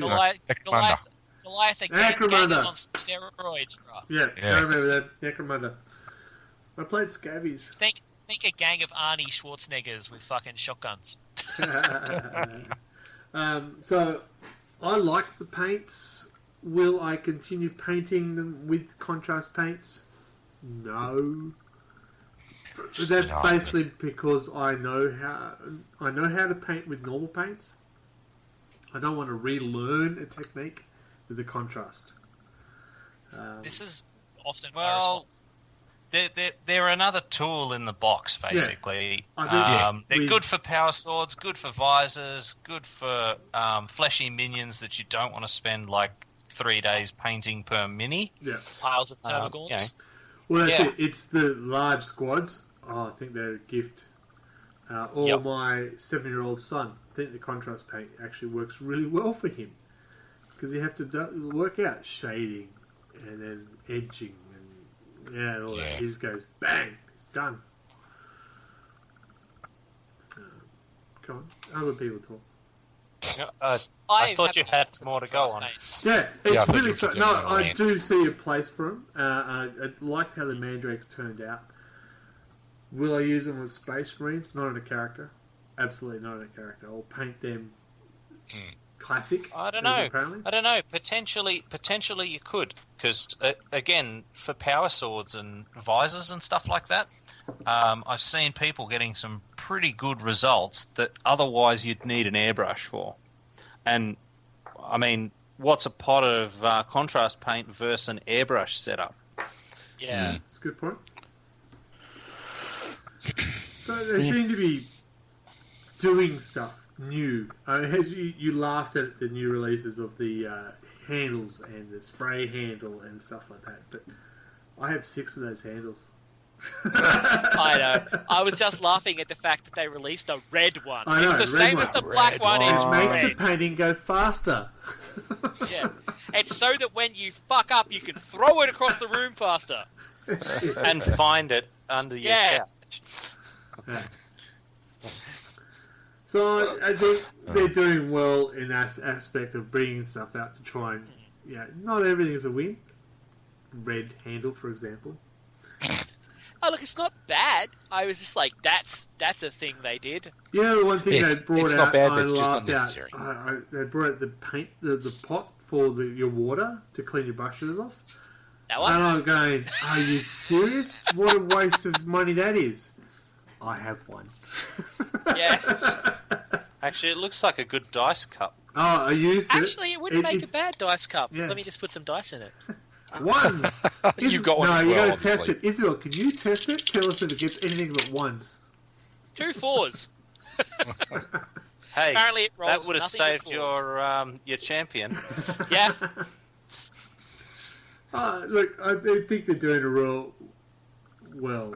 Goliath are Necromunda. gangers on steroids, bro. Yeah, Yeah. I remember that. Necromunda. I played Scabies. Think a gang of Arnie Schwarzeneggers with fucking shotguns. So, I like the paints. Will I continue painting them with contrast paints? No. But that's No. basically because I know how to paint with normal paints. I don't want to relearn a technique with the contrast. This is often my Well, response. they're another tool in the box, basically. I think, They're we- good for power swords, good for visors, good for fleshy minions that you don't want to spend like 3 days painting per mini. Yeah. Piles of Termagants. yeah. Well, that's Yeah. it. It's the large squads. Oh, I think they're a gift. Or Yep. my 7-year-old son. I think the contrast paint actually works really well for him. Because you have to work out shading and then edging and all that. Yeah. He just goes, bang, it's done. Come on, other people talk. I thought you had more to go on. Paints. Yeah, Yeah, I it's thought you really were exciting. talking No, about I land. do see a place for them. I liked how the Mandrakes turned out. Will I use them as Space Marines? Not in a character. Absolutely not in a character. I'll paint them classic. I don't as know. Apparently. I don't know. Potentially you could, because again, for power swords and visors and stuff like that, I've seen people getting some pretty good results that otherwise you'd need an airbrush for. And I mean, what's a pot of contrast paint versus an airbrush setup? Yeah. That's a good point. So they seem to be doing stuff new. As you laughed at the new releases of the handles and the spray handle and stuff like that, but I have 6 of those handles. I know. I was just laughing at the fact that they released a red one. I know, It's the red same one. as the black Red one. one. It's It makes the red. painting go faster. Yeah. It's so that when you fuck up, you can throw it across the room faster. And find it under your Yeah. couch. Yeah. So I think they're doing well in that aspect of bringing stuff out to try and, not everything is a win. Red Handle, for example. Oh, look, it's not bad. I was just like, that's a thing they did. The one thing they brought out, bad, I but it's laughed just not out. They brought out the paint, the pot for your water to clean your brushes off. That one? And I'm going, are you serious? What a waste of money that is. I have one. Yeah. Actually, it looks like a good dice cup. Oh, I used it. Actually, it wouldn't make a bad dice cup. Yeah. Let me just put some dice in it. Ones. You've got one No, as you well, got to test obviously. it. Isabel, can you test it? Tell us if it gets anything but ones. 2 4s. Hey, Apparently it rolls that would have nothing but saved 4s. your champion. Yeah. Look, I think they're doing a real well.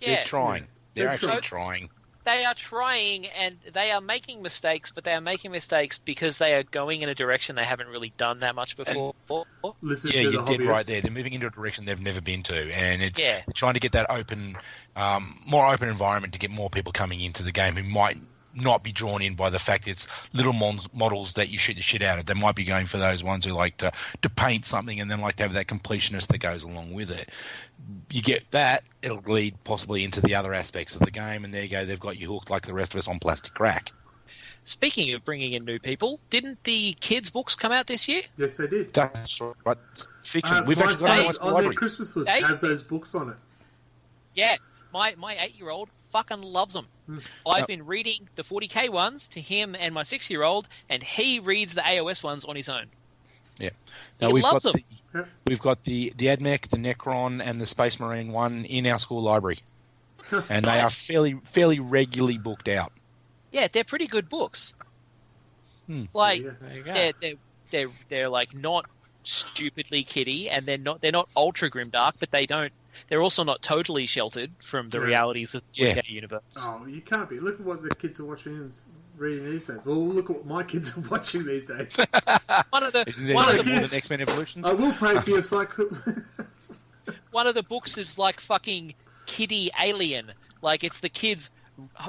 Yeah. They're trying. They're actually trying. trying. They are trying, and they are making mistakes, but they are making mistakes because they are going in a direction they haven't really done that much before. Listen Yeah, to you're the dead hobbyist. right there. They're moving into a direction they've never been to, and it's Yeah. they're trying to get that open, more open environment to get more people coming into the game who might not be drawn in by the fact it's little models that you shoot the shit out of. They might be going for those ones who like to paint something and then like to have that completionist that goes along with it. You get that, it'll lead possibly into the other aspects of the game, and there you go, they've got you hooked like the rest of us on plastic crack. Speaking of bringing in new people, didn't the kids' books come out this year? Yes, they did. That's right. Fiction. We've my actually got sons one on their library. Christmas list They- have those books on it. Yeah, my 8-year-old fucking loves them. I've been reading the 40k ones to him and my 6-year-old, and he reads the AOS ones on his own. Yeah. He we've loves got them. We've got the AdMech, the Necron, and the Space Marine one in our school library, and they are Nice. fairly regularly booked out. Yeah, they're pretty good books. Hmm. Like There you go. they're like not stupidly kiddie, and they're not ultra grimdark, but they're also not totally sheltered from the Yeah. realities of the Yeah. 40k universe. Oh, you can't be. Look at what the kids are watching and reading these days. Well, look at what my kids are watching these days. One of the Isn't there one of more the than kids- X-Men Evolutions? I will pay for your cycle. one of the books is like fucking kiddie alien. Like it's the kids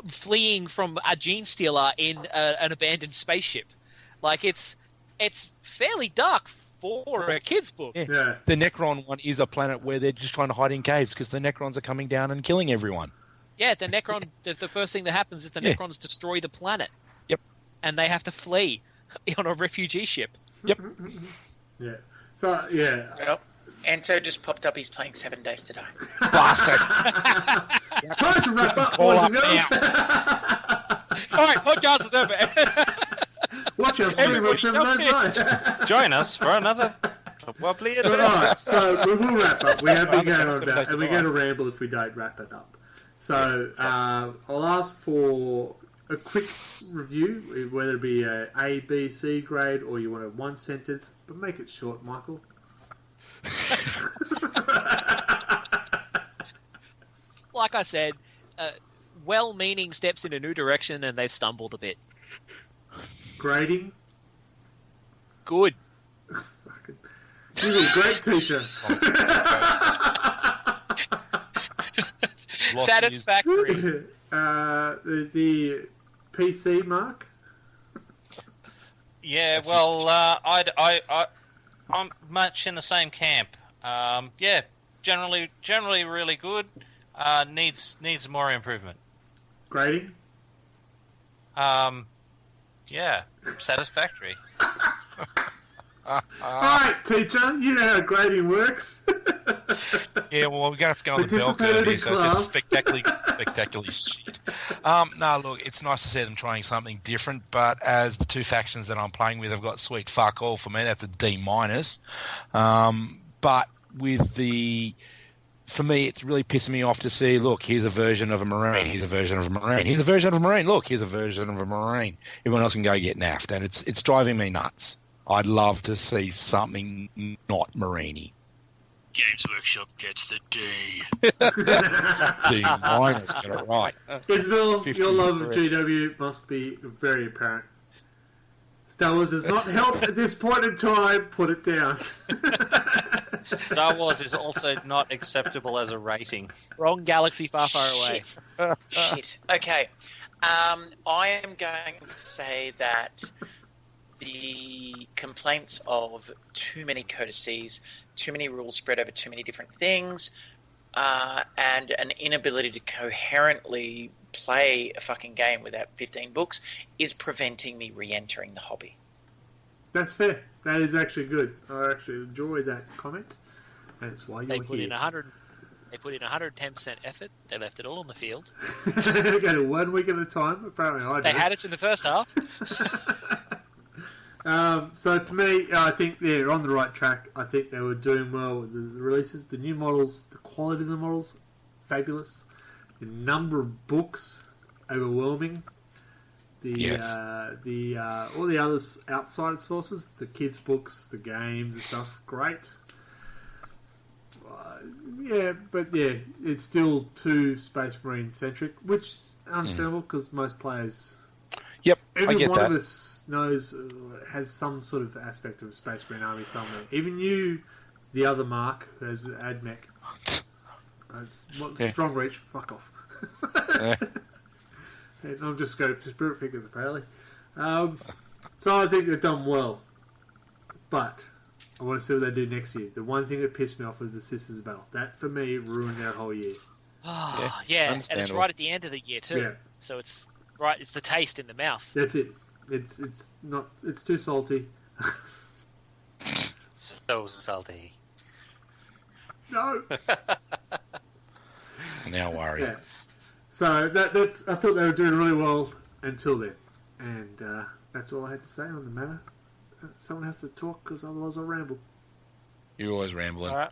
fleeing from a gene stealer in an abandoned spaceship. Like it's fairly dark for a kids book. Yeah. Yeah. The Necron one is a planet where they're just trying to hide in caves because the Necrons are coming down and killing everyone. Yeah, the Necron. The first thing that happens is the Yeah. Necrons destroy the planet. Yep. And they have to flee on a refugee ship. Yep. Yeah. So, yeah. Well, Anto just popped up. He's playing 7 Days to Die. Bastard. Time to wrap up, Call boys up and girls. All right, podcast is over. Watch our stream on Everybody 7 Days jump Night. Join us for another wobbly All adventure. right, so we will wrap up. We have been going on 7 about, Days and we're to going to Die. ramble if we don't wrap it up. So I'll ask for a quick review, whether it be A, B, C grade, or you want a one sentence, but make it short, Michael. Like I said, well-meaning steps in a new direction, and they've stumbled a bit. Grading. Good. You're a great teacher. Satisfactory. The PC mark. Yeah, well, I'm much in the same camp. Yeah, generally really good. Needs more improvement. Grading. Yeah, satisfactory. All right, teacher. You know how grading works. Yeah, well, we're going to have to go on the bell Participated curve in here, so it's class. just spectacularly shit. No, look, it's nice to see them trying something different, but as the two factions that I'm playing with have got sweet fuck all for me, that's a D-. But with the... For me, it's really pissing me off to see, look, here's a version of a Marine, here's a version of a Marine, here's a version of a Marine, look, here's a version of a Marine. Everyone else can go get naffed, and it's driving me nuts. I'd love to see something not Marine-y. Games Workshop gets the D. D-, get it right. Isabel, 50 your love of correct. GW must be very apparent. Star Wars does not help at this point in time. Put it down. Star Wars is also not acceptable as a rating. Wrong galaxy, far, far away. Shit. Okay. I am going to say that the complaints of too many codices, too many rules spread over too many different things, and an inability to coherently play a fucking game without 15 books is preventing me re-entering the hobby. That's fair. That is actually good. I actually enjoy that comment. And it's why you're here. They put in 110% effort. They left it all on the field. Go 1 week at a time. Apparently I They do. had us in the first half. So for me, I think they're on the right track. I think they were doing well with the releases, the new models, the quality of the models, fabulous. The number of books, overwhelming. All the others outside sources, the kids' books, the games and stuff, great. It's still too Space Marine centric, which is understandable because most players. Yep, Every I get one that. of us knows has some sort of aspect of a Space Marine army somewhere. Even you, the other Mark, who has AdMech. Strong reach, fuck off. And I'm just going for spirit figures, apparently. So I think they've done well. But I want to see what they do next year. The one thing that pissed me off was the Sisters Battle. That, for me, ruined their whole year. Yeah, and it's right at the end of the year, too. Yeah. So it's right. It's the taste in the mouth. That's it. It's not. It's too salty. So salty. No. Now worry. Yeah. So that's. I thought they were doing really well until then, and that's all I had to say on the matter. Someone has to talk because otherwise I'll ramble. You're always rambling. All right.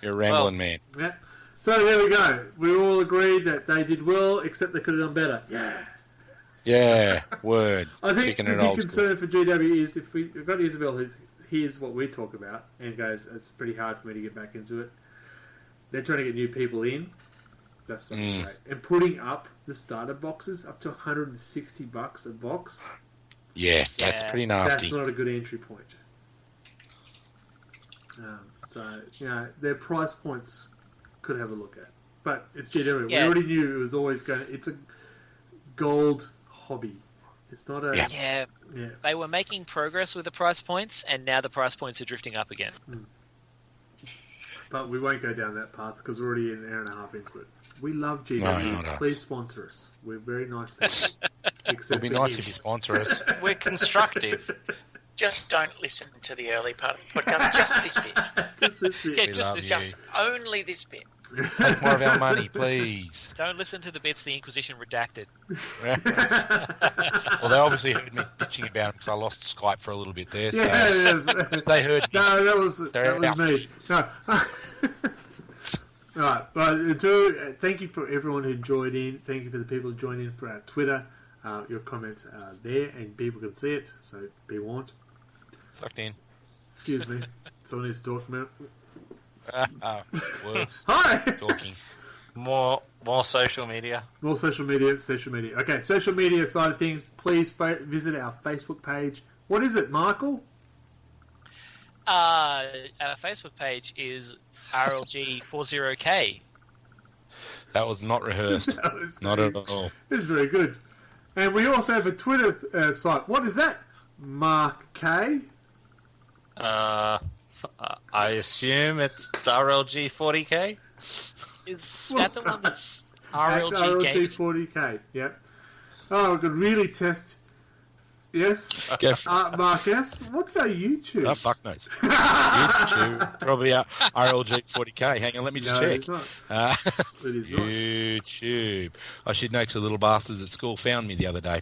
You're a rambling man. Yeah. So there we go. We all agreed that they did well, except they could have done better. Yeah. Yeah, word. I think Kicking the it big old concern for GW is if we've got Isabel who hears what we talk about and goes, it's pretty hard for me to get back into it. They're trying to get new people in. That's something great. And putting up the starter boxes up to $160 a box. Yeah, that's pretty nasty. That's not a good entry point. Their price points could have a look at. But it's GW. Yeah. We already knew it was always going to... It's a gold hobby. It's not a... Yeah. They were making progress with the price points, and now the price points are drifting up again. But we won't go down that path because we're already an hour and a half into it. We love GW. No, Please sponsor us. We're very nice people. It'd be nice if you sponsor us. We're constructive. Just don't listen to the early part of the podcast. Just this bit. Just this bit. Yeah, We just love this. you. Just only this bit. Take more of our money, please. Don't listen to the bits the Inquisition redacted. Well, they obviously heard me bitching about it because I lost Skype for a little bit there. So they heard me. No, that was me. No. All right, but thank you for everyone who joined in. Thank you for the people who joined in for our Twitter. Your comments are there and people can see it, so be warned. Sucked in. Excuse me. Someone needs to talk about Words. Hi! Talking. More social media. More social media. Okay, social media side of things, please visit our Facebook page. What is it, Michael? Our Facebook page is RLG40K. That was not rehearsed. That was Not at all. It was very good. And we also have a Twitter site. What is that? Mark K? I assume it's RLG 40K. Is that the one that's At RLG Gaming? RLG40K, yep. Oh, we could really test... Yes? Go Mark S? What's our YouTube? Oh, fuck knows. YouTube, probably RLG 40K. Hang on, let me just No, check. it's not. It is not. YouTube. I should know because the little bastards at school found me the other day.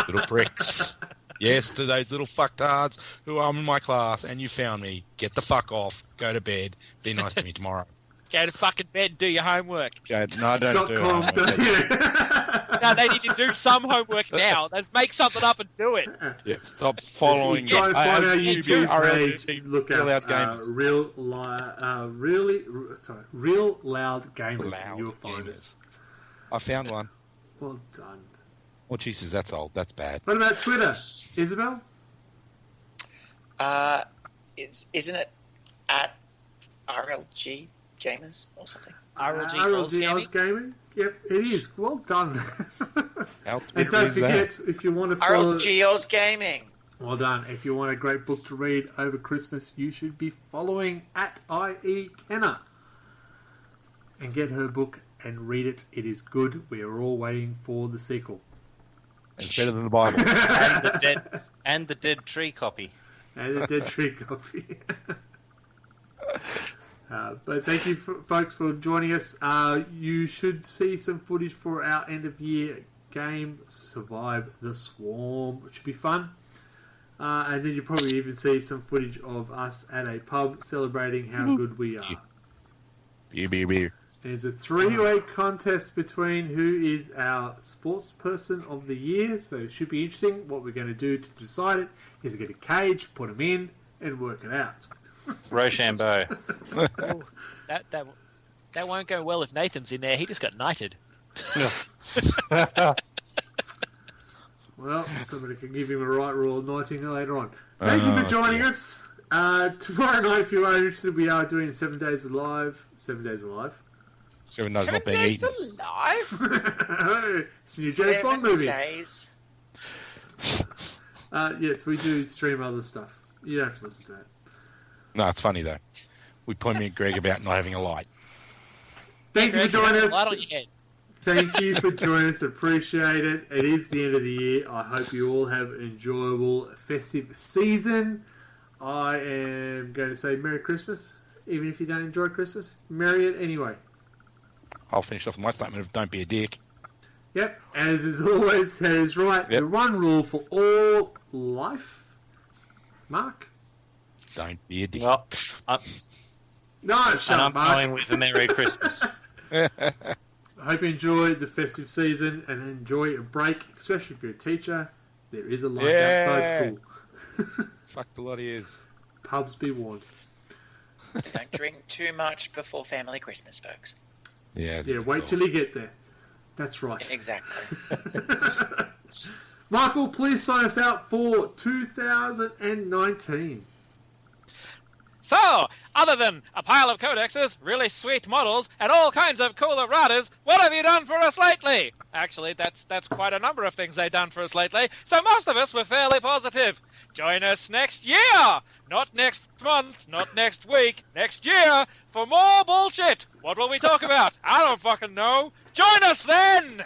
Little pricks. Yes, to those little fucktards who are in my class and you found me. Get the fuck off. Go to bed. Be nice to me tomorrow. Go to fucking bed and do your homework. No, I don't do .com. it. Yeah. No, they need to do some homework now. Let's make something up and do it. Yeah, stop following. Try and find our YouTube RLG, page. Look Real at Loud Gamers. Real Loud Gamers. Loud You'll find Gamers. us. I found one. Well done. Oh, Jesus, that's old. That's bad. What about Twitter? Isabel? Isn't it at RLG Gamers or something. RLG Oz Gaming. Yep, it is. Well done. How And don't forget, if you want to follow... RLG Oz Gaming. Well done. If you want a great book to read over Christmas, you should be following at IE Kenner. And get her book and read it. It is good. We are all waiting for the sequel. It's better than the Bible. and the dead tree copy. And the dead tree copy. But thank you, folks, for joining us. You should see some footage for our end-of-year game, Survive the Swarm, which should be fun. And then you'll probably even see some footage of us at a pub celebrating how good we are. Beer. There's a 3-way contest between who is our sports person of the year, so it should be interesting. What we're going to do to decide it is to get a cage, put them in, and work it out. Rochambeau. That won't go well if Nathan's in there. He just got knighted. Well, somebody can give him a right royal knighting later on. Thank you for joining us. Tomorrow night, if you are interested, we are doing 7 Days Alive. 7 Days Alive. 7 Days Not Being Eaten. Alive? It's a new James Bond movie. 7 days. Yes, we do stream other stuff. You don't have to listen to that. No, it's funny though. We point me and Greg about not having a light. Thank you for joining us. Light on your head. Thank you for joining us. Appreciate it. It is the end of the year. I hope you all have an enjoyable festive season. I am going to say Merry Christmas. Even if you don't enjoy Christmas, merry it anyway. I'll finish off with my statement of don't be a dick. Yep, as is always, that is right. Yep. The one rule for all life. Mark? Don't be a dick. Well, No, shut I'm up, Mark. going with the Merry Christmas. I hope you enjoy the festive season and enjoy a break, especially if you're a teacher. There is a life outside school. Fuck the lot he is. Pubs be warned. Don't drink too much before family Christmas, folks. Yeah. Yeah, wait till you get there. That's right. Exactly. Michael, please sign us out for 2019. So, other than a pile of codexes, really sweet models, and all kinds of cool erratas, what have you done for us lately? Actually, that's quite a number of things they've done for us lately, so most of us were fairly positive. Join us next year! Not next month, not next week, next year, for more bullshit! What will we talk about? I don't fucking know. Join us then!